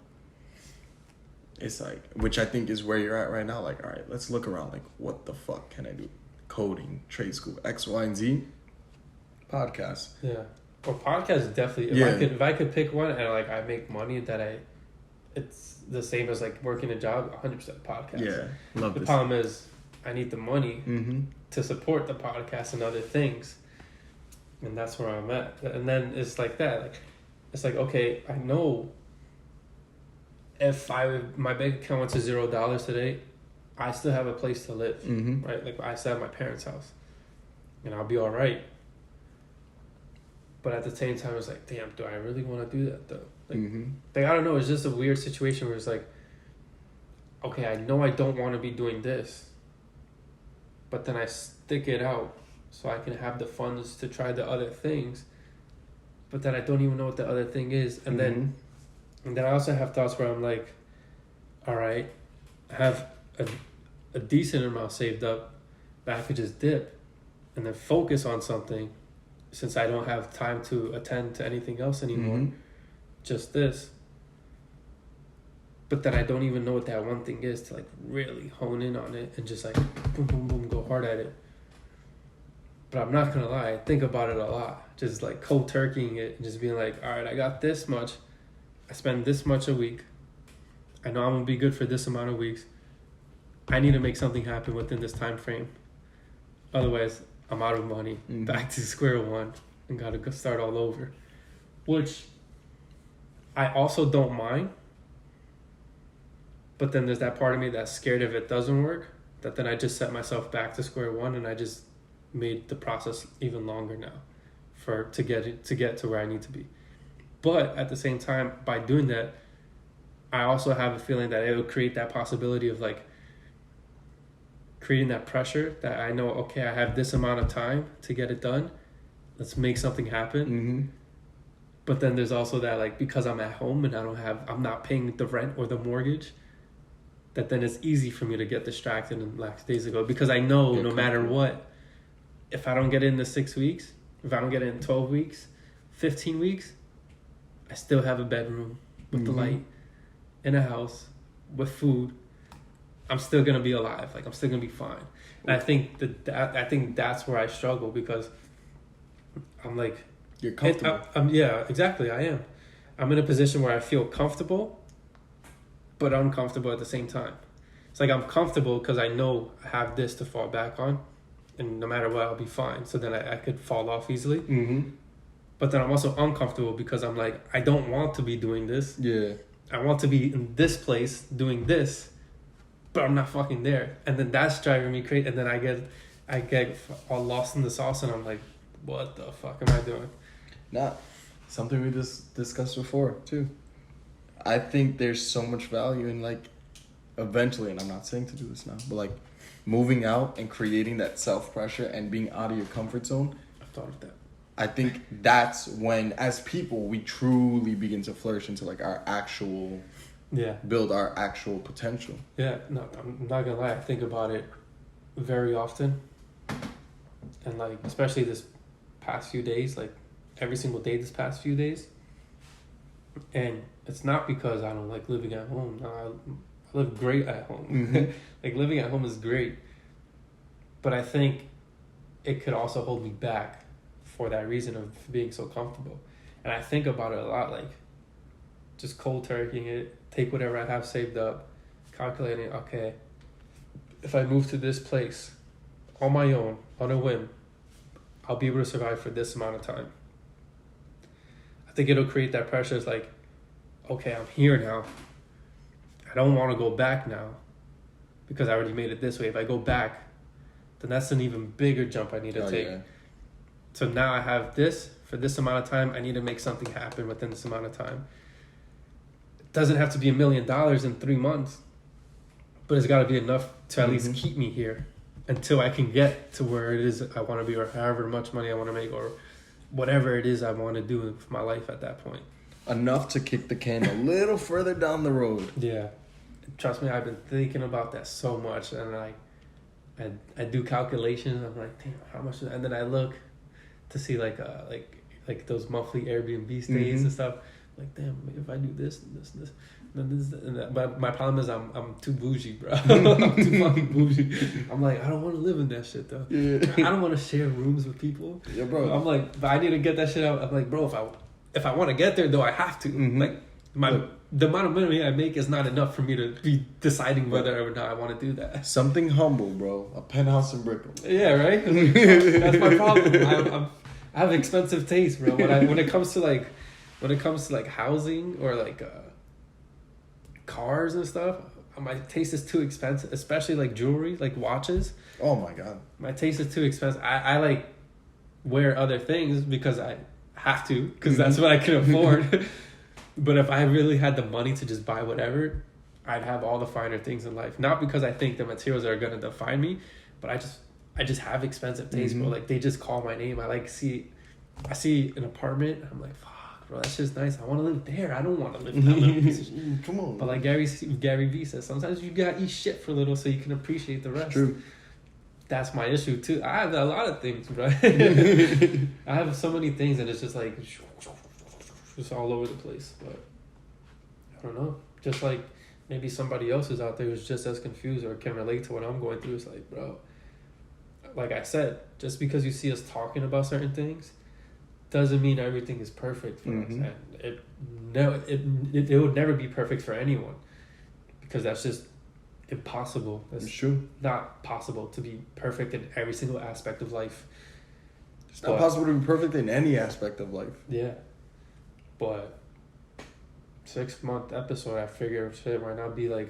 it's like, which I think is where you're at right now. Like, all right, let's look around. Like, what the fuck can I do? Coding, trade school, X, Y, and Z, podcast. Yeah. Or podcast definitely. If I could pick one and like I make money that it's the same as like working a job, 100% podcast. Yeah, love the this. problem is I need the money to support the podcast and other things, and that's where I'm at. And then it's like that. Like, it's like, okay, I know if my bank account went to $0 today, I still have a place to live, right? Like I still have my parents' house, and I'll be all right. But at the same time, it's like, damn, do I really want to do that though? Like, I don't know. It's just a weird situation where it's like, okay, I know I don't want to be doing this, but then I stick it out so I can have the funds to try the other things, but then I don't even know what the other thing is. And then I also have thoughts where I'm like, all right, I have a decent amount saved up that I could just dip and then focus on something since I don't have time to attend to anything else anymore. Just this. But then I don't even know what that one thing is to like really hone in on it and just like boom, boom, boom, go hard at it. But I'm not gonna lie, I think about it a lot. Just like cold turkeying it and just being like, all right, I got this much. I spend this much a week. I know I'm gonna be good for this amount of weeks. I need to make something happen within this time frame. Otherwise, I'm out of money, back to square one, and gotta go start all over. Which I also don't mind. But then there's that part of me that's scared if it doesn't work, that then I just set myself back to square one, and I just made the process even longer now to get to where I need to be. But at the same time, by doing that, I also have a feeling that it will create that possibility of like creating that pressure that I know, okay, I have this amount of time to get it done. Let's make something happen. But then there's also that like, because I'm at home and I'm not paying the rent or the mortgage, that then it's easy for me to get distracted and lackadaisical, because I know no matter what, if I don't get it in the 6 weeks, if I don't get it in 12 weeks, 15 weeks, I still have a bedroom with the light, in a house, with food. I'm still going to be alive. Like, I'm still going to be fine. And I think that's where I struggle, because I'm like... You're comfortable. Yeah, exactly. I am. I'm in a position where I feel comfortable, but uncomfortable at the same time. It's like I'm comfortable because I know I have this to fall back on, and no matter what, I'll be fine. So then I could fall off easily. Mm-hmm. But then I'm also uncomfortable because I'm like, I don't want to be doing this. Yeah. I want to be in this place doing this, but I'm not fucking there. And then that's driving me crazy. And then I get all lost in the sauce, and I'm like, what the fuck am I doing? Something we just discussed before too. I think there's so much value in like eventually, and I'm not saying to do this now, but like moving out and creating that self pressure and being out of your comfort zone. I've thought of that. I think that's when, as people, we truly begin to flourish into like our actual, build our actual potential. Yeah, no, I'm not gonna lie. I think about it very often, and like especially this past few days, like every single day this past few days. And it's not because I don't like living at home. No, I live great at home. Mm-hmm. Like living at home is great, but I think it could also hold me back for that reason of being so comfortable. And I think about it a lot, like just cold turkeying it, take whatever I have saved up, calculating, okay, if I move to this place on my own, on a whim, I'll be able to survive for this amount of time. I think it'll create that pressure. It's like, okay, I'm here now. I don't want to go back now because I already made it this way. If I go back, then that's an even bigger jump I need to take. Yeah. So now I have this for this amount of time. I need to make something happen within this amount of time. It doesn't have to be $1 million in 3 months, but it's got to be enough to at least keep me here until I can get to where it is I want to be, or however much money I want to make, or whatever it is I want to do with my life at that point. Enough to kick the can a little further down the road. Yeah. Trust me, I've been thinking about that so much, and I do calculations. I'm like, damn, how much? And then I look to see like those monthly Airbnb stays and stuff. Like, damn, if I do this and this and this, then this and that. But my problem is I'm too bougie, bro. I'm too fucking bougie. I'm like, I don't want to live in that shit though. Yeah. I don't want to share rooms with people. Yeah, bro. I'm like, but I need to get that shit out. I'm like, bro, if I want to get there though, I have to. Like the amount of money I make is not enough for me to be deciding whether or not I want to do that. Something humble, bro. A penthouse in Brickell. Yeah, right. That's my problem. I have expensive taste, bro. When it comes to like housing or like cars and stuff, my taste is too expensive. Especially like jewelry, like watches. Oh my god. My taste is too expensive. I like wear other things because I have to, because that's what I can afford. But if I really had the money to just buy whatever, I'd have all the finer things in life. Not because I think the materials are gonna define me, but I just have expensive taste, bro. Like they just call my name. I see an apartment. I'm like, fuck, bro, that's just nice. I want to live there. I don't want to live in that little piece of shit. Come on. But like Gary Vee says, sometimes you gotta eat shit for a little so you can appreciate the rest. True. That's my issue too. I have a lot of things, bro. I have so many things, and it's just like just all over the place. But I don't know. Just like maybe somebody else is out there who's just as confused or can relate to what I'm going through. It's like, bro, like I said, just because you see us talking about certain things doesn't mean everything is perfect for us. And it would never be perfect for anyone, because that's just impossible. It's true. Not possible to be perfect in every single aspect of life. It's not possible to be perfect in any aspect of life. Yeah. But 6-month episode, I figure shit might not be like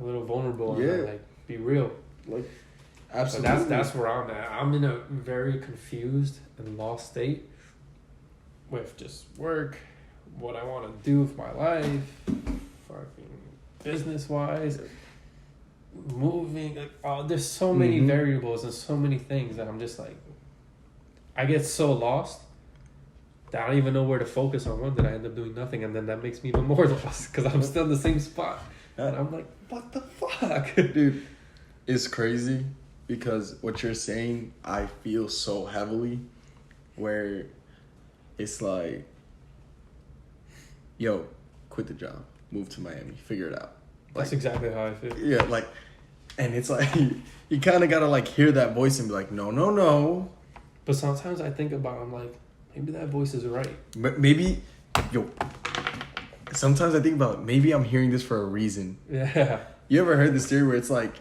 a little vulnerable and like be real. Like, absolutely. But that's where I'm at. I'm in a very confused and lost state with just work, what I want to do with my life, fucking business wise, moving. Like, there's so many variables and so many things that I'm just like, I get so lost that I don't even know where to focus on one, that I end up doing nothing, and then that makes me even more lost because I'm still in the same spot. And I'm like, what the fuck? Dude, it's crazy because what you're saying, I feel so heavily, where it's like, yo, quit the job, move to Miami, figure it out. Like, that's exactly how I feel. Yeah, like, and it's like, you kind of got to like hear that voice and be like, no. But sometimes I think about it, I'm like, maybe that voice is right. Maybe, sometimes I think about, maybe I'm hearing this for a reason. Yeah. You ever heard this theory where it's like,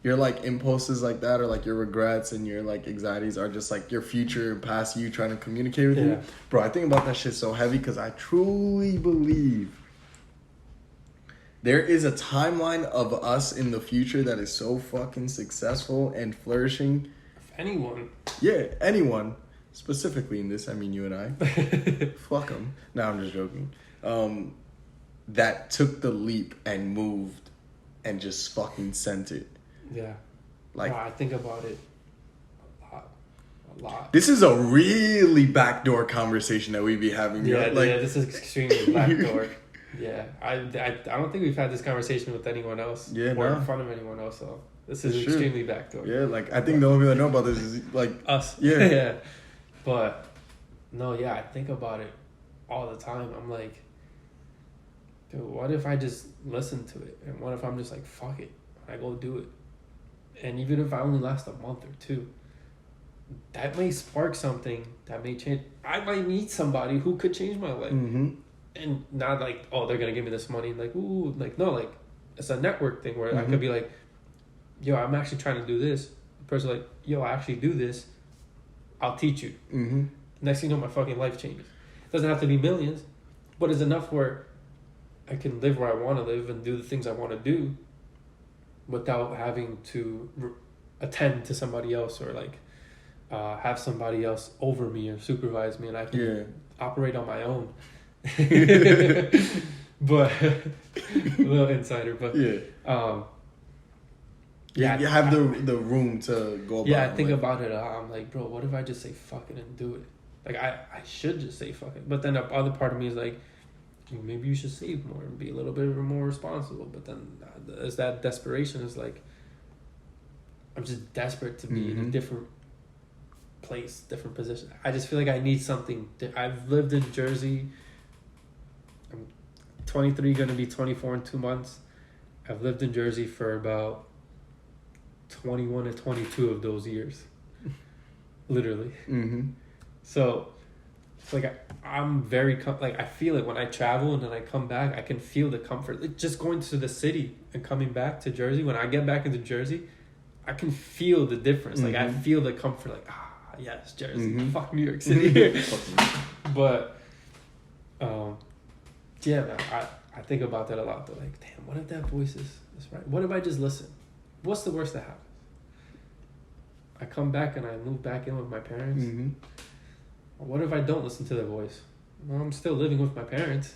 your like impulses like that, or like your regrets and your like anxieties are just like your future and past you trying to communicate with you. Bro, I think about that shit so heavy because I truly believe there is a timeline of us in the future that is so fucking successful and flourishing. If anyone. Yeah, anyone. Specifically in this, I mean you and I. Fuck them. No, I'm just joking. That took the leap and moved and just fucking sent it. Yeah. Like, no, I think about it a lot. This is a really backdoor conversation that we be having. Yeah, like, yeah, this is extremely backdoor. Yeah, I don't think we've had this conversation with anyone else. Yeah, or in front of anyone else. So this is extremely backdoor. Yeah, like I think the only people that know about this is like us. Yeah, yeah. But no, yeah, I think about it all the time. I'm like, dude, what if I just listen to it? And what if I'm just like, fuck it, I go do it? And even if I only last a month or two, that may spark something. That may change. I might meet somebody who could change my life. Mm-hmm. And not like, oh, they're gonna give me this money. Like, ooh, like no, like it's a network thing where I could be like, yo, I'm actually trying to do this. The person like, yo, I actually do this. I'll teach you. Mm-hmm. Next thing you know, my fucking life changes. It doesn't have to be millions, but it's enough where I can live where I want to live and do the things I want to do without having to attend to somebody else or like have somebody else over me or supervise me, and I can operate on my own. But a little insider, but you have the room to go about. Yeah, I think about it. I'm like, bro, what if I just say fuck it and do it? Like I should just say fuck it, but then the other part of me is like, maybe you should save more and be a little bit more responsible. But then as that desperation is like, I'm just desperate to be in a different place, different position. I just feel like I need something. I've lived in Jersey. I'm 23, gonna be 24 in 2 months. I've lived in Jersey for about 21 and 22 of those years. Literally. Mm-hmm. So it's like I'm very like I feel it when I travel and then I come back. I can feel the comfort. Like just going to the city and coming back to Jersey. When I get back into Jersey, I can feel the difference. Like I feel the comfort. Like yes, Jersey. Fuck New York City. But yeah, man, I think about that a lot. Though, like, damn, what if that voice is right? What if I just listen? What's the worst that happens? I come back and I move back in with my parents. Mm-hmm. What if I don't listen to their voice? Well, I'm still living with my parents.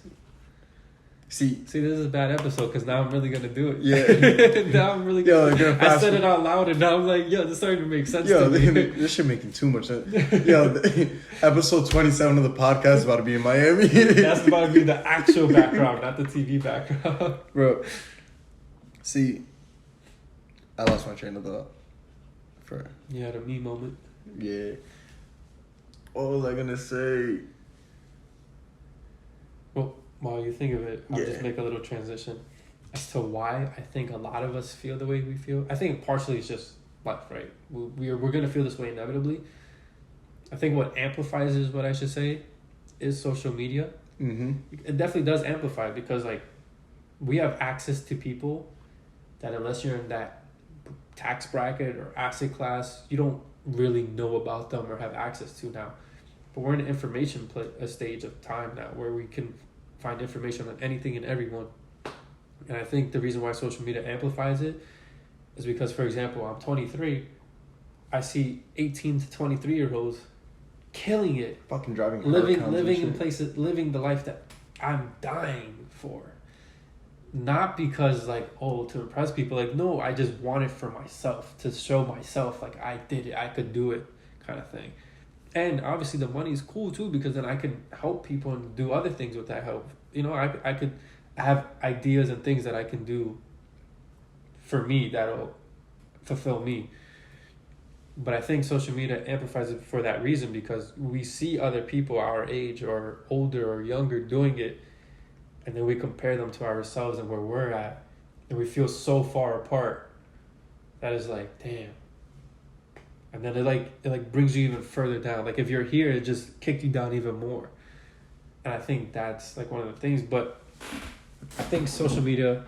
See, this is a bad episode because now I'm really gonna do it. Yeah. Now I'm really gonna. I said it out loud and now I'm like, yo, this is starting to make sense to me. This shit making too much sense. Yo, episode 27 of the podcast is about to be in Miami. That's about to be the actual background, not the TV background. Bro, see, I lost my train of thought. You had a me moment. Yeah. What was I gonna say? Well, while you think of it, I'll just make a little transition as to why I think a lot of us feel the way we feel. I think partially it's just life, right? We're gonna feel this way inevitably. I think what amplifies is what I should say is social media. Mm-hmm. It definitely does amplify because like we have access to people that unless you're in that tax bracket or asset class, you don't really know about them or have access to now. But we're in an information stage of time now where we can find information on anything and everyone. And I think the reason why social media amplifies it is because, for example, I'm 23. I see 18 to 23-year-olds killing it. Fucking driving. Living in places, living the life that I'm dying for. Not because like, oh, to impress people. Like, no, I just want it for myself. To show myself like I did it. I could do it kind of thing. And obviously the money is cool too because then I can help people and do other things with that help. You know, I could have ideas and things that I can do for me that'll fulfill me. But I think social media amplifies it for that reason because we see other people our age or older or younger doing it, and then we compare them to ourselves and where we're at, and we feel so far apart that is like, damn. And then it brings you even further down. Like if you're here, it just kicked you down even more. And I think that's like one of the things. But I think social media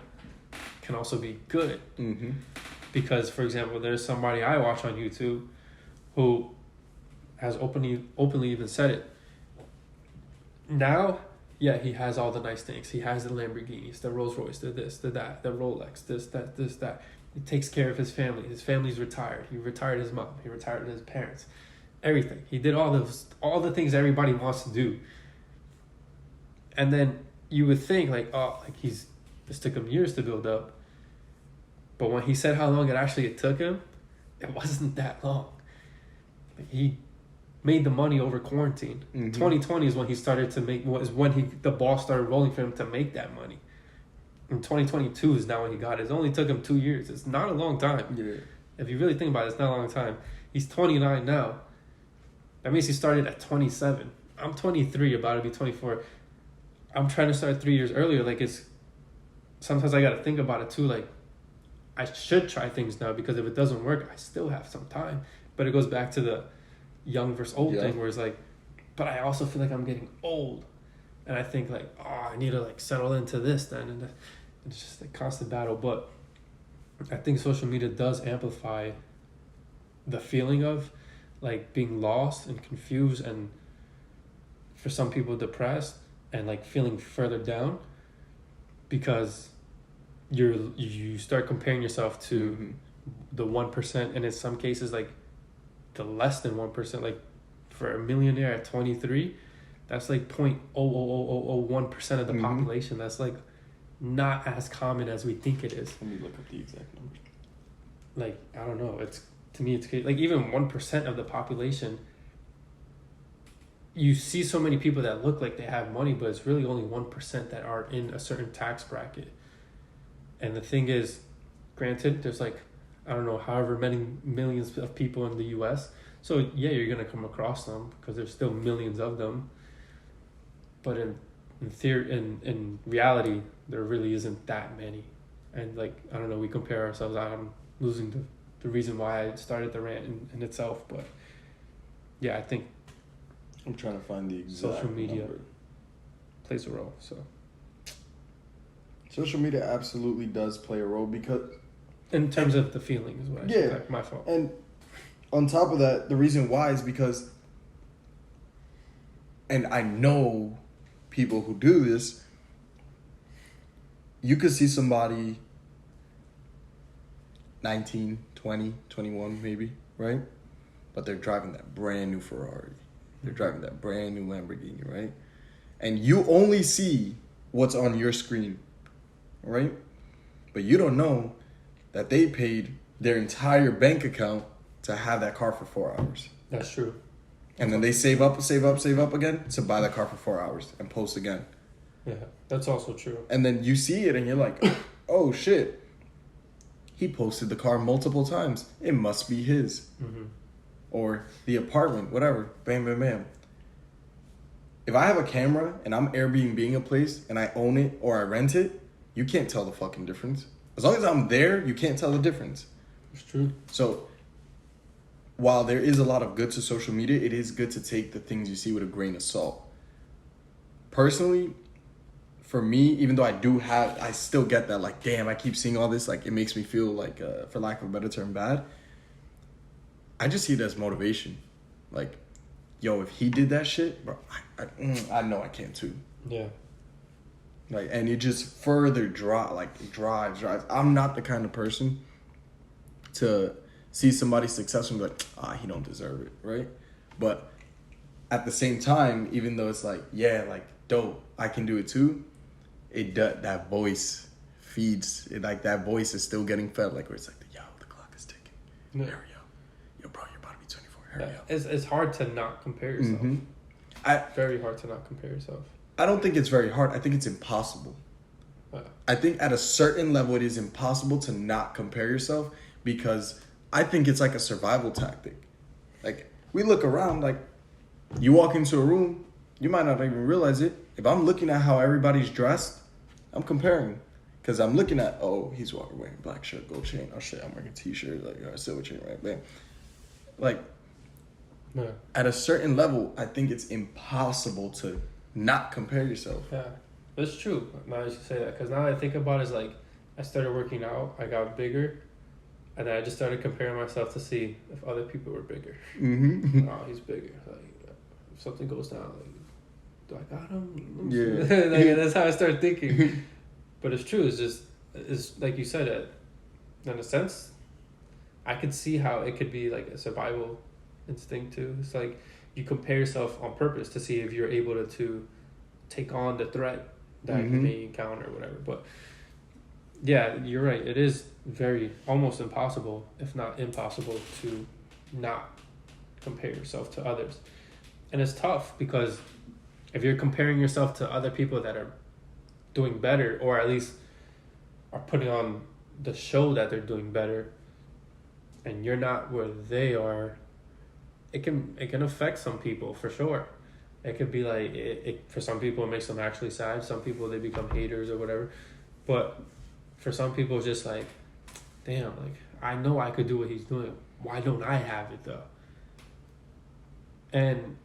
can also be good. Mm-hmm. Because, for example, there's somebody I watch on YouTube who has openly even said it. Now, yeah, he has all the nice things. He has the Lamborghinis, the Rolls Royce, the this, the that, the Rolex, this, that. He takes care of his family. His family's retired. He retired his mom. He retired his parents. Everything. He did all the things everybody wants to do. And then you would think like, oh, like this took him years to build up. But when he said how long it took him, it wasn't that long. Like, he made the money over quarantine. 2020 is when he started to make. Was when the ball started rolling for him to make that money. And 2022 is now when he got it. It only took him 2 years. It's not a long time. Yeah. If you really think about it, it's not a long time. He's 29 now. That means he started at 27. I'm 23, about to be 24. I'm trying to start 3 years earlier. Like, it's... Sometimes I got to think about it, too. Like, I should try things now, because if it doesn't work, I still have some time. But it goes back to the young versus old thing, where it's like... But I also feel like I'm getting old. And I think, like, oh, I need to, like, settle into this then. And it's just a constant battle. But I think social media does amplify the feeling of, like, being lost and confused, and for some people depressed, and like feeling further down, because you start comparing yourself to the 1%, and in some cases like the less than 1%. Like for a millionaire at 23, that's like 0.00001% of the population. That's like not as common as we think it is. Let me look up the exact number. Like, I don't know, it's, to me, it's like even 1% of the population, you see so many people that look like they have money, but it's really only 1% that are in a certain tax bracket. And the thing is, granted, there's like, I don't know, however many millions of people in the US. So yeah, you're going to come across them, because there's still millions of them. But in theory, in reality, there really isn't that many. And like, I don't know, we compare ourselves. I'm losing the reason why I started the rant in itself. But yeah, I think I'm trying to find the exact social media number. Plays a role. So social media absolutely does play a role, because in terms of the feeling is what I should say. My fault. And on top of that, the reason why is because, and I know people who do this, you could see somebody 19, 20, 21 maybe, right? But they're driving that brand new Ferrari. They're driving that brand new Lamborghini, right? And you only see what's on your screen, right? But you don't know that they paid their entire bank account to have that car for 4 hours. That's true. And then they save up again to buy that car for 4 hours and post again. Yeah, that's also true. And then you see it and you're like, oh shit. He posted the car multiple times. It must be his. Mm-hmm. Or the apartment, whatever. Bam, bam, bam. If I have a camera and I'm Airbnb-ing a place and I own it or I rent it, you can't tell the fucking difference. As long as I'm there, you can't tell the difference. It's true. So, while there is a lot of good to social media, it is good to take the things you see with a grain of salt. Personally, for me, even though I still get that, like, damn, I keep seeing all this, like, it makes me feel like, for lack of a better term, bad. I just see it as motivation. Like, yo, if he did that shit, bro, I know I can too. Yeah. Like, and it just further drives. I'm not the kind of person to see somebody successful and be like, he don't deserve it, right? But at the same time, even though it's like, yeah, like, dope, I can do it too, that voice feeds it. Like, that voice is still getting fed, like, where it's like, yo, the clock is ticking. Yeah. Hurry up. Yo, bro, you're about to be 24. Hurry up. It's hard to not compare yourself. Mm-hmm. Very hard to not compare yourself. I don't think it's very hard. I think it's impossible. I think at a certain level, it is impossible to not compare yourself, because I think it's like a survival tactic. Like, we look around, like, you walk into a room, you might not even realize it. If I'm looking at how everybody's dressed, I'm comparing. Because I'm looking at, oh, he's walking wearing black shirt, gold chain. Oh, shit, I'm wearing a t-shirt, like, a silver chain, right? Bam. Like, at a certain level, I think it's impossible to not compare yourself. Yeah, that's true. Now you should say that, because now that I think about it, it's like, I started working out, I got bigger, And then I just started comparing myself to see if other people were bigger. Mm-hmm. Oh, he's bigger. Like, if something goes down, like, do I got him? Yeah. Like, that's how I started thinking. But it's true. It's like you said, in a sense, I could see how it could be like a survival instinct too. It's like you compare yourself on purpose to see if you're able to take on the threat that you may encounter or whatever. But yeah, you're right. It is almost impossible, if not impossible, to not compare yourself to others. And it's tough because if you're comparing yourself to other people that are doing better, or at least are putting on the show that they're doing better, and you're not where they are, it can affect some people for sure. It could be like it for some people it makes them actually sad. Some people they become haters or whatever. But for some people it's just like, damn, like I know I could do what he's doing. Why don't I have it though? And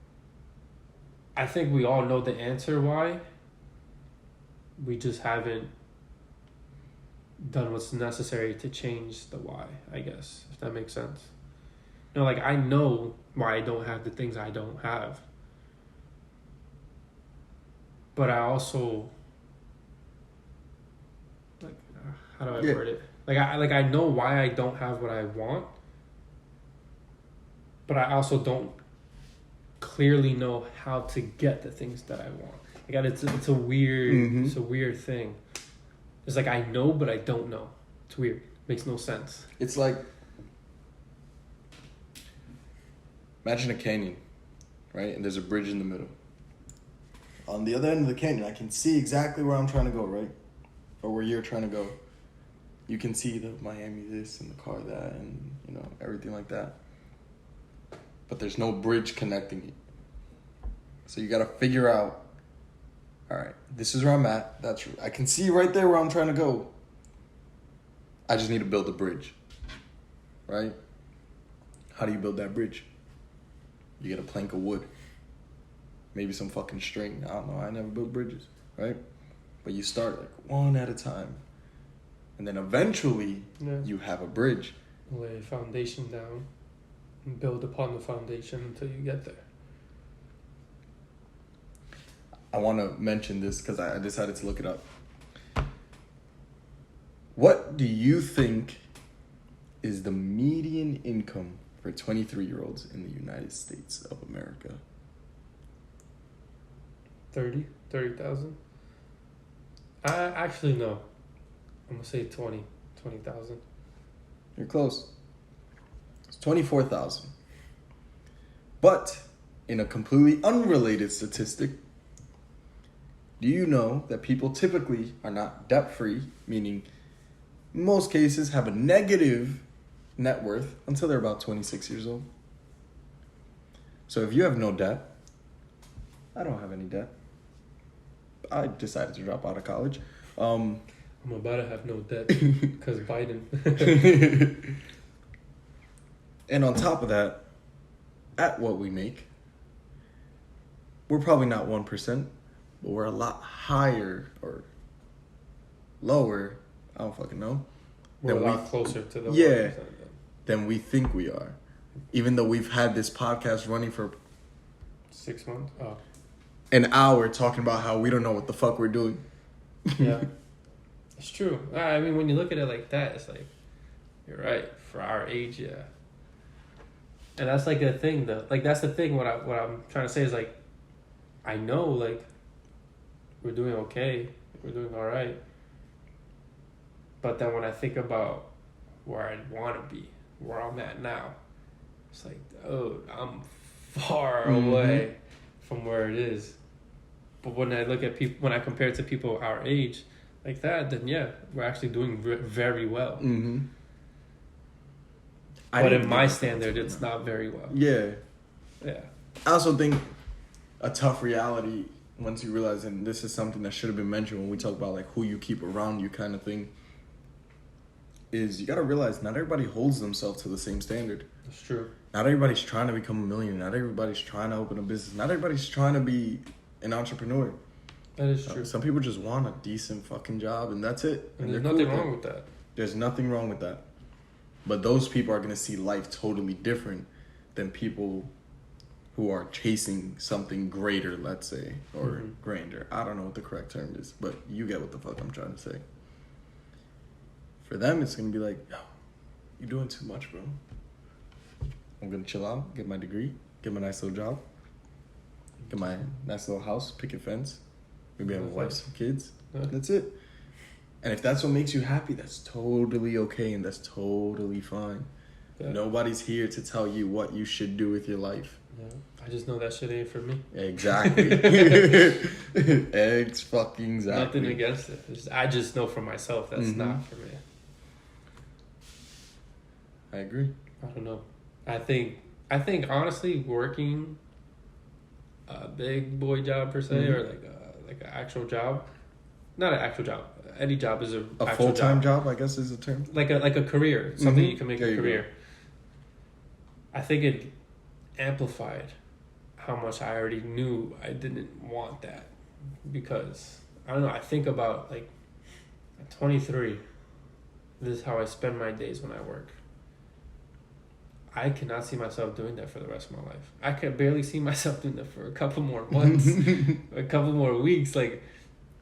I think we all know the answer why. We just haven't done what's necessary to change the why, I guess, if that makes sense. You know, like I know why I don't have the things I don't have. But I also, like, how do I word it? Like I know why I don't have what I want, but I also don't clearly know how to get the things that I want. Like it's a weird it's a weird thing. It's like I know, but I don't know. It's weird. Makes no sense. It's like, imagine a canyon, right? And there's a bridge in the middle. On the other end of the canyon, I can see exactly where I'm trying to go, right? Or where you're trying to go. You can see the Miami this and the car that and, you know, everything like that. But there's no bridge connecting it. So you got to figure out, all right, this is where I'm at. I can see right there where I'm trying to go. I just need to build a bridge, right? How do you build that bridge? You get a plank of wood. Maybe some fucking string. I don't know. I never built bridges, right? But you start like one at a time. And then eventually you have a bridge. Lay a foundation down and build upon the foundation until you get there. I want to mention this because I decided to look it up. What do you think is the median income for 23-year-olds in the United States of America? 30,000. I actually no. I'm gonna say 20,000. You're close. It's 24,000. But in a completely unrelated statistic, do you know that people typically are not debt-free, meaning in most cases have a negative net worth until they're about 26 years old? So if you have no debt, I don't have any debt. I decided to drop out of college. I'm about to have no debt because Biden. And on top of that, at what we make, we're probably not 1%, but we're a lot higher or lower, I don't fucking know. We're a lot closer to the 1% than we think we are. Even though we've had this podcast running for 6 months. Oh. An hour talking about how we don't know what the fuck we're doing. Yeah. It's true. I mean, when you look at it like that, it's like, you're right. For our age, yeah. And that's like a thing, though. Like, that's the thing. What I'm trying to say is, like, I know, like, we're doing okay. We're doing all right. But then when I think about where I want to be, where I'm at now, it's like, oh, I'm far away from where it is. But when I look at people, when I compare it to people our age, like that, then yeah, we're actually doing very well. Mm-hmm. But in my standard, it's not very well. Yeah. Yeah. I also think a tough reality, once you realize, and this is something that should have been mentioned when we talk about like who you keep around you kind of thing, is you got to realize not everybody holds themselves to the same standard. That's true. Not everybody's trying to become a millionaire. Not everybody's trying to open a business. Not everybody's trying to be an entrepreneur. That is true. Some people just want a decent fucking job and that's it. And there's nothing wrong with that. There's nothing wrong with that. But those people are going to see life totally different than people who are chasing something greater, let's say, or grander. I don't know what the correct term is, but you get what the fuck I'm trying to say. For them, it's going to be like, yo, you're doing too much, bro. I'm going to chill out, get my degree, get my nice little job, get my nice little house, picket fence, maybe have a wife, some kids. That's it. And if that's what makes you happy, that's totally okay and that's totally fine. Yeah. Nobody's here to tell you what you should do with your life. Yeah. I just know that shit ain't for me. Exactly. Fucking exactly. Nothing against it. I just know for myself that's not for me. I agree. I don't know. I think honestly, working a big boy job per se, or like an actual job, not an actual job. Any job is a full-time job, I guess is the term. Like a career, something you can make a career. I think it amplified how much I already knew I didn't want that, because I don't know. I think about like at 23. This is how I spend my days when I work. I cannot see myself doing that for the rest of my life. I can barely see myself doing that for a couple more months, a couple more weeks. Like,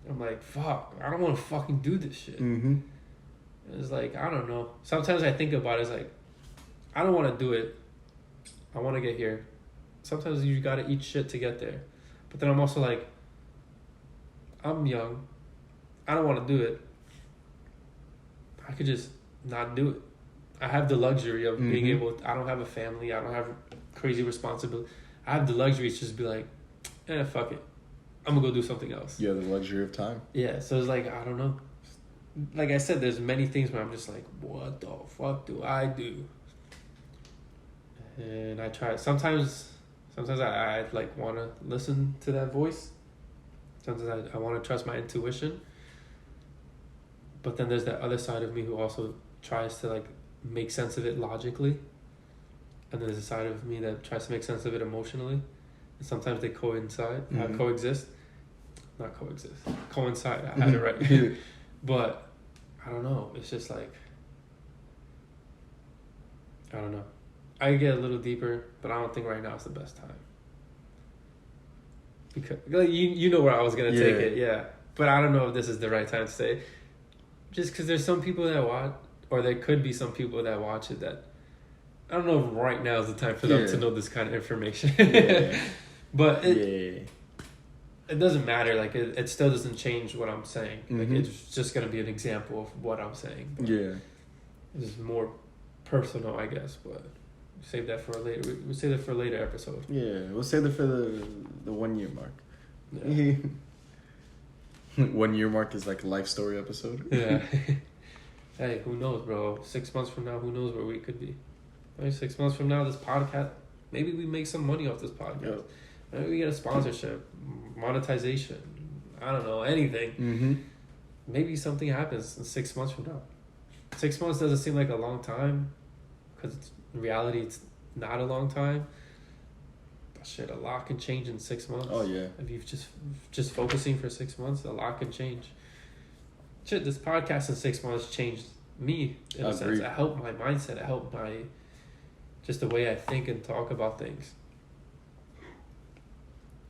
I'm like, fuck, I don't want to fucking do this shit. It's like, I don't know. Sometimes I think about it, it's like, I don't want to do it. I want to get here. Sometimes you got to eat shit to get there. But then I'm also like, I'm young. I don't want to do it. I could just not do it. I have the luxury of being able to, I don't have a family. I don't have crazy responsibility. I have the luxury to just be like, fuck it. I'm going to go do something else. You have the luxury of time. Yeah, so it's like, I don't know. Like I said, there's many things where I'm just like, what the fuck do I do? And I try. Sometimes I like want to listen to that voice. Sometimes I want to trust my intuition. But then there's that other side of me who also tries to like make sense of it logically. And then there's a side of me that tries to make sense of it emotionally. And sometimes they coincide, coexist. Not coexist. Coincide. I had it right. But I don't know. It's just like, I don't know. I get a little deeper, but I don't think right now is the best time. Because like, you know where I was going to take it, yeah. But I don't know if this is the right time to say. Just because there's some people that watch, or there could be some people that watch it that, I don't know if right now is the time for them to know this kind of information. But it doesn't matter. Like, it still doesn't change what I'm saying. Like, it's just going to be an example of what I'm saying. But it's more personal, I guess, but save that for a later. We'll save that for a later episode. Yeah, we'll save that for the 1 year mark. Yeah. 1 year mark is like a life story episode. Yeah. Hey, who knows, bro? 6 months from now, who knows where we could be? Maybe 6 months from now, this podcast. Maybe we make some money off this podcast. Yep. Maybe we get a sponsorship, monetization. I don't know, anything. Maybe something happens in 6 months from now. 6 months doesn't seem like a long time, because in reality, it's not a long time. But shit, a lot can change in 6 months. Oh, yeah. If you've just focusing for 6 months, a lot can change. Shit, this podcast in 6 months changed me, in a sense. It helped my mindset. It helped just the way I think and talk about things.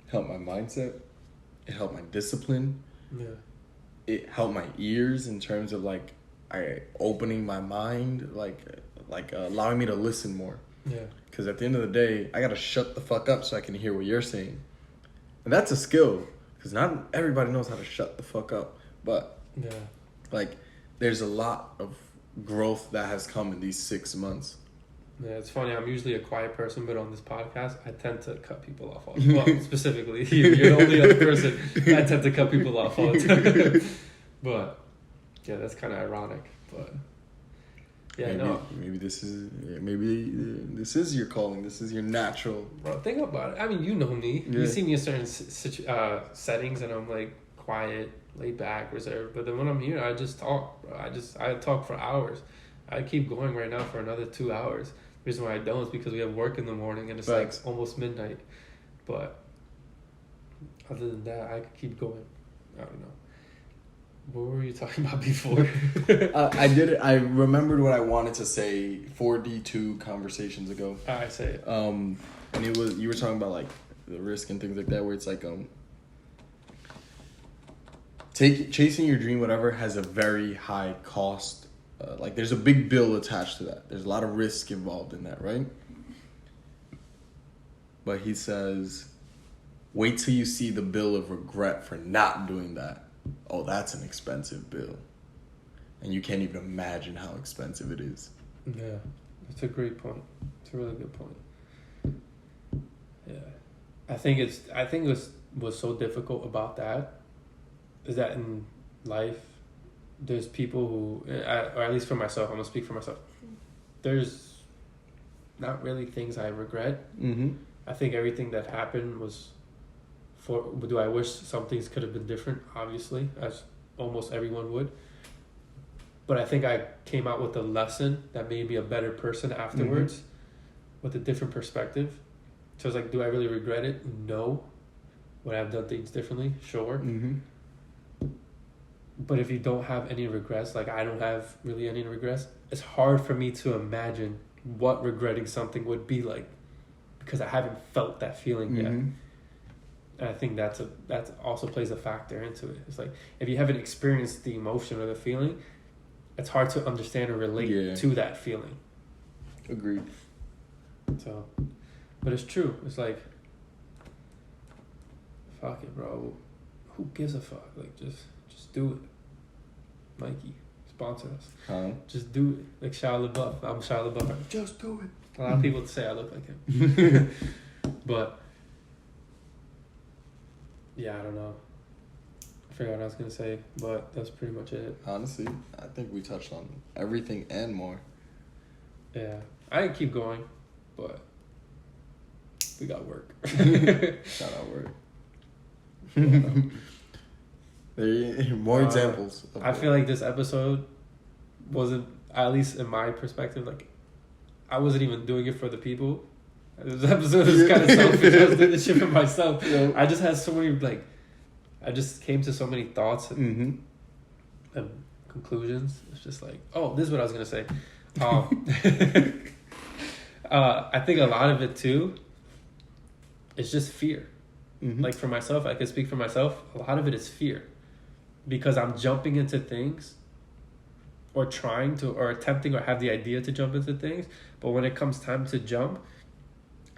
Helped my mindset. It helped my discipline. Yeah. It helped my ears in terms of like opening my mind, like allowing me to listen more. Yeah. Because at the end of the day, I gotta shut the fuck up so I can hear what you're saying, and that's a skill. Because not everybody knows how to shut the fuck up, but like there's a lot of growth that has come in these 6 months. Yeah, it's funny. I'm usually a quiet person, but on this podcast, I tend to cut people off. Well, specifically, you're the only other person I tend to cut people off all the time. But yeah, that's kind of ironic. But yeah, maybe this is your calling. This is your natural. Bro, think about it. I mean, you know me. Yeah. You see me in certain settings, and I'm like quiet, laid back, reserved. But then when I'm here, I just talk, bro. I talk for hours. I keep going right now for another 2 hours. The reason why I don't is because we have work in the morning and it's like almost midnight. But other than that, I could keep going. I don't know. What were you talking about before? I remembered what I wanted to say 42 conversations ago. I say it. And it was, you were talking about like the risk and things like that, where it's like chasing your dream, whatever, has a very high cost. Like there's a big bill attached to that. There's a lot of risk involved in that, right? But he says, wait till you see the bill of regret for not doing that. Oh, that's an expensive bill. And you can't even imagine how expensive it is. Yeah, that's a great point. It's a really good point. Yeah. I think what's so difficult about that is that in life, there's people who, or at least for myself, I'm going to speak for myself, there's not really things I regret. Mm-hmm. I think everything that happened was do I wish some things could have been different? Obviously, as almost everyone would. But I think I came out with a lesson that made me a better person afterwards, with a different perspective. So it's like, do I really regret it? No. Would I have done things differently? Sure. Mm-hmm. But if you don't have any regrets, like I don't have really any regrets, it's hard for me to imagine what regretting something would be like, because I haven't felt that feeling yet. And I think that also plays a factor into it. It's like, if you haven't experienced the emotion or the feeling, it's hard to understand or relate to that feeling. Agreed. So, but it's true. It's like, fuck it, bro. Who gives a fuck? Like, just do it. Nike, sponsor us. Just do it. Like Shia LaBeouf. I'm Shia LaBeouf. Just do it. A lot of people say I look like him. But yeah, I don't know. I forgot what I was going to say, but that's pretty much it. Honestly, I think we touched on everything and more. Yeah. I could keep going, but we got work. Shout out work. More examples. I feel like this episode wasn't, at least in my perspective, like, I wasn't even doing it for the people. This episode is kind of selfish. I was doing this shit for myself. Yeah. I just had so many, like, I just came to so many thoughts and conclusions. It's just like, oh, this is what I was going to say. I think a lot of it, too, is just fear. Like, for myself, I can speak for myself. A lot of it is fear. Because I'm jumping into things or trying to, or attempting, or have the idea to jump into things. But when it comes time to jump,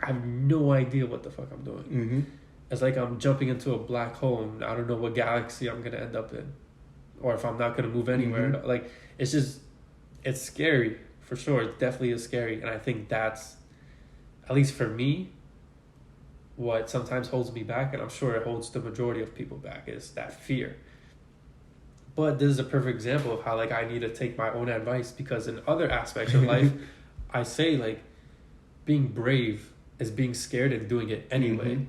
I have no idea what the fuck I'm doing. It's like I'm jumping into a black hole and I don't know what galaxy I'm going to end up in. Or if I'm not going to move anywhere. Like, it's scary, for sure. It definitely is scary. And I think that's, at least for me, what sometimes holds me back, and I'm sure it holds the majority of people back, is that fear. But this is a perfect example of how, like, I need to take my own advice, because in other aspects of life, I say, like, being brave is being scared and doing it anyway.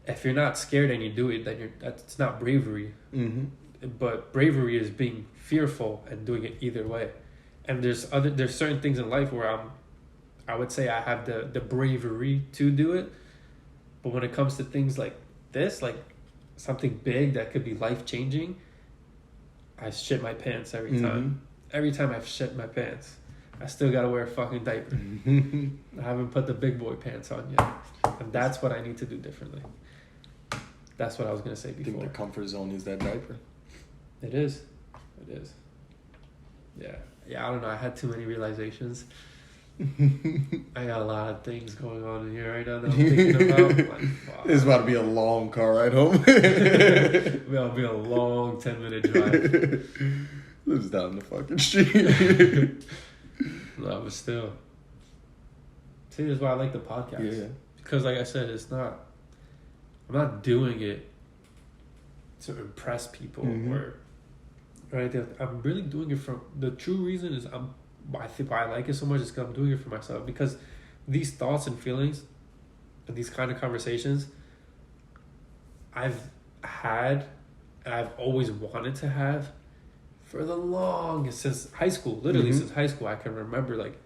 If you're not scared and you do it, then that's not bravery. But bravery is being fearful and doing it either way. And there's certain things in life where I would say I have the bravery to do it. But when it comes to things like this, like something big that could be life-changing, I shit my pants every time. Every time I've shit my pants, I still gotta wear a fucking diaper. I haven't put the big boy pants on yet. And that's what I need to do differently. That's what I was gonna say before. I think the comfort zone is that diaper. It is. It is. Yeah. Yeah, I don't know. I had too many realizations. I got a lot of things going on in here right now that I'm thinking about. Like, wow. This is about to be a long car ride home. It'll be a long 10-minute drive. Lives down the fucking street. No, but still. See, that's why I like the podcast. Yeah. Because, like I said, I'm not doing it to impress people or anything. I'm really doing it from, the true reason is I think why I like it so much is because I'm doing it for myself. Because these thoughts and feelings and these kind of conversations I've had and I've always wanted to have for the longest, since high school. Literally since high school, I can remember like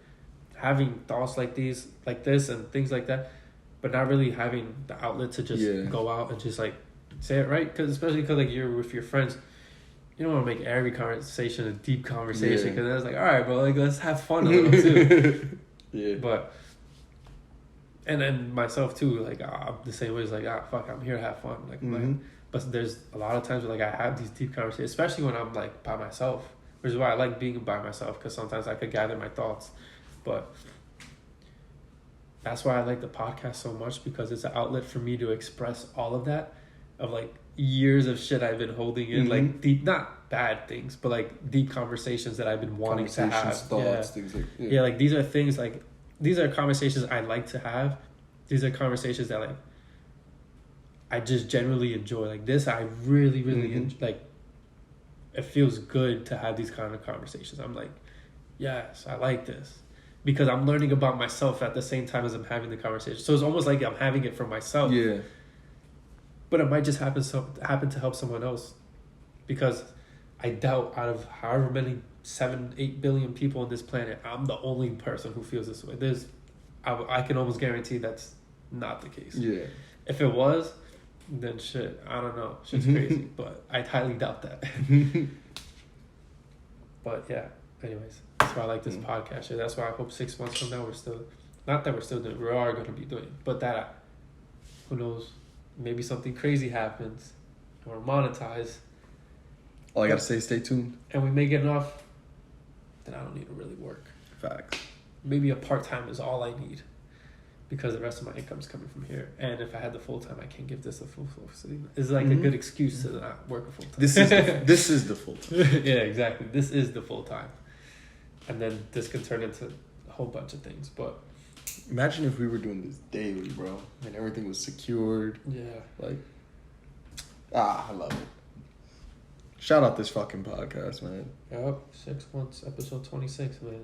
having thoughts like this and things like that, but not really having the outlet to just go out and just like say it, right? Because especially because like you're with your friends, you don't want to make every conversation a deep conversation because then it's like, all right, bro, like let's have fun a little too. Yeah. But and then myself too, like I'm the same way. It's like, fuck, I'm here to have fun. Like, but there's a lot of times where like I have these deep conversations, especially when I'm like by myself. Which is why I like being by myself, because sometimes I could gather my thoughts. But that's why I like the podcast so much, because it's an outlet for me to express all of that, of like years of shit I've been holding in, like deep, not bad things, but like deep conversations that I've been wanting to have. Thoughts, things like, like these are things like, these are conversations I like to have. These are conversations that like I just generally enjoy. Like this, I really, really like. It feels good to have these kind of conversations. I'm like, yes, I like this, because I'm learning about myself at the same time as I'm having the conversation. So it's almost like I'm having it for myself. Yeah. But it might just happen to help someone else, because I doubt out of however many 7-8 billion people on this planet, I'm the only person who feels this way. I can almost guarantee that's not the case. Yeah. If it was, then shit, I don't know. Shit's crazy, but I highly doubt that. But yeah, anyways, that's why I like this podcast. Yeah, that's why I hope 6 months from now we're still, not that we're still doing, we are going to be doing it, but that, who knows, maybe something crazy happens, or monetize. All I gotta say, stay tuned. And we make enough, then I don't need to really work. Facts. Maybe a part-time is all I need, because the rest of my income's coming from here. And if I had the full-time, I can't give this a full focus. It's like a good excuse to not work a full-time. This is the full-time. Yeah, exactly. This is the full-time. And then this can turn into a whole bunch of things. But imagine if we were doing this daily, bro, and everything was secured. yeah. Like, I love it. Shout out this fucking podcast, man. Yep. 6 months, episode 26, man.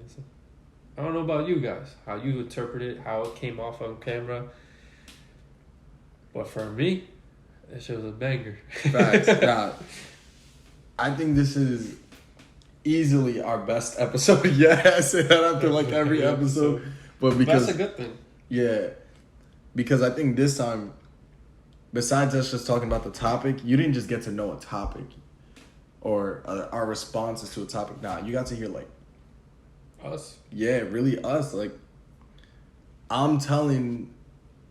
I don't know about you guys, how you interpret it, how it came off on camera. But for me, that shit was a banger. Facts. Nah, I think this is easily our best episode yet. I say that after like every episode. But because that's a good thing. Yeah. Because I think this time, besides us just talking about the topic, you didn't just get to know a topic or our responses to a topic. Nah, you got to hear like us. Yeah, really us. Like, I'm telling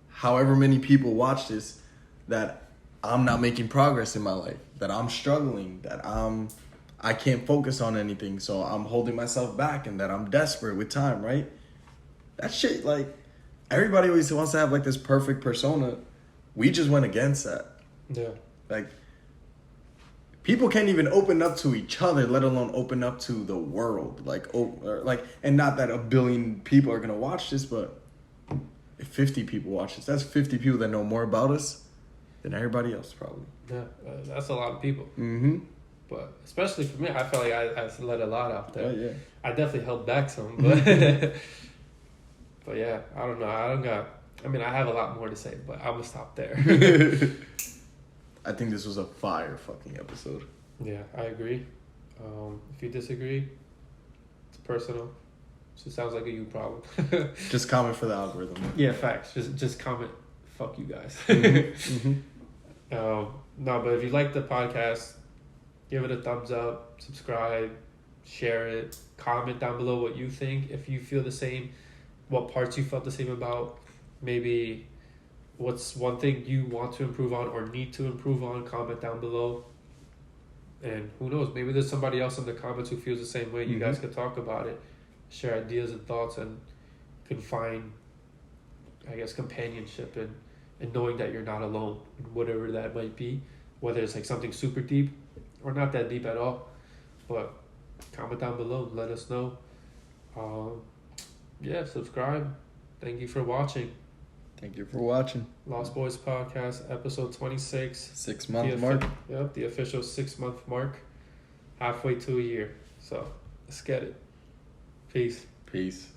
however many people watch this that I'm not making progress in my life, that I'm struggling, that I can't focus on anything, so I'm holding myself back, and that I'm desperate with time, right? That shit, like, everybody always wants to have like this perfect persona. We just went against that. Yeah. Like, people can't even open up to each other, let alone open up to the world. And not that a billion people are gonna watch this, but if 50 people watch this, that's 50 people that know more about us than everybody else, probably. Yeah, that's a lot of people. Mm-hmm. But especially for me, I felt like I let a lot out there. Yeah. I definitely held back some, but but yeah, I don't know. I have a lot more to say, but I'm gonna stop there. I think this was a fire fucking episode. Yeah, I agree. If you disagree, it's personal. So it sounds like a you problem. Just comment for the algorithm. Yeah, facts. Just comment. Fuck you guys. Mm-hmm. No, but if you like the podcast, give it a thumbs up, subscribe, share it, comment down below what you think. If you feel the same, what parts you felt the same about, maybe what's one thing you want to improve on or need to improve on, comment down below. And who knows, maybe there's somebody else in the comments who feels the same way. You guys could talk about it, share ideas and thoughts, and can find, I guess, companionship and knowing that you're not alone, whatever that might be, whether it's like something super deep or not that deep at all. But comment down below, let us know. Subscribe. Thank you for watching. Thank you for watching. Lost Boyz Podcast, episode 26. 6 month mark. Yep, the official 6 month mark. Halfway to a year. So, let's get it. Peace. Peace.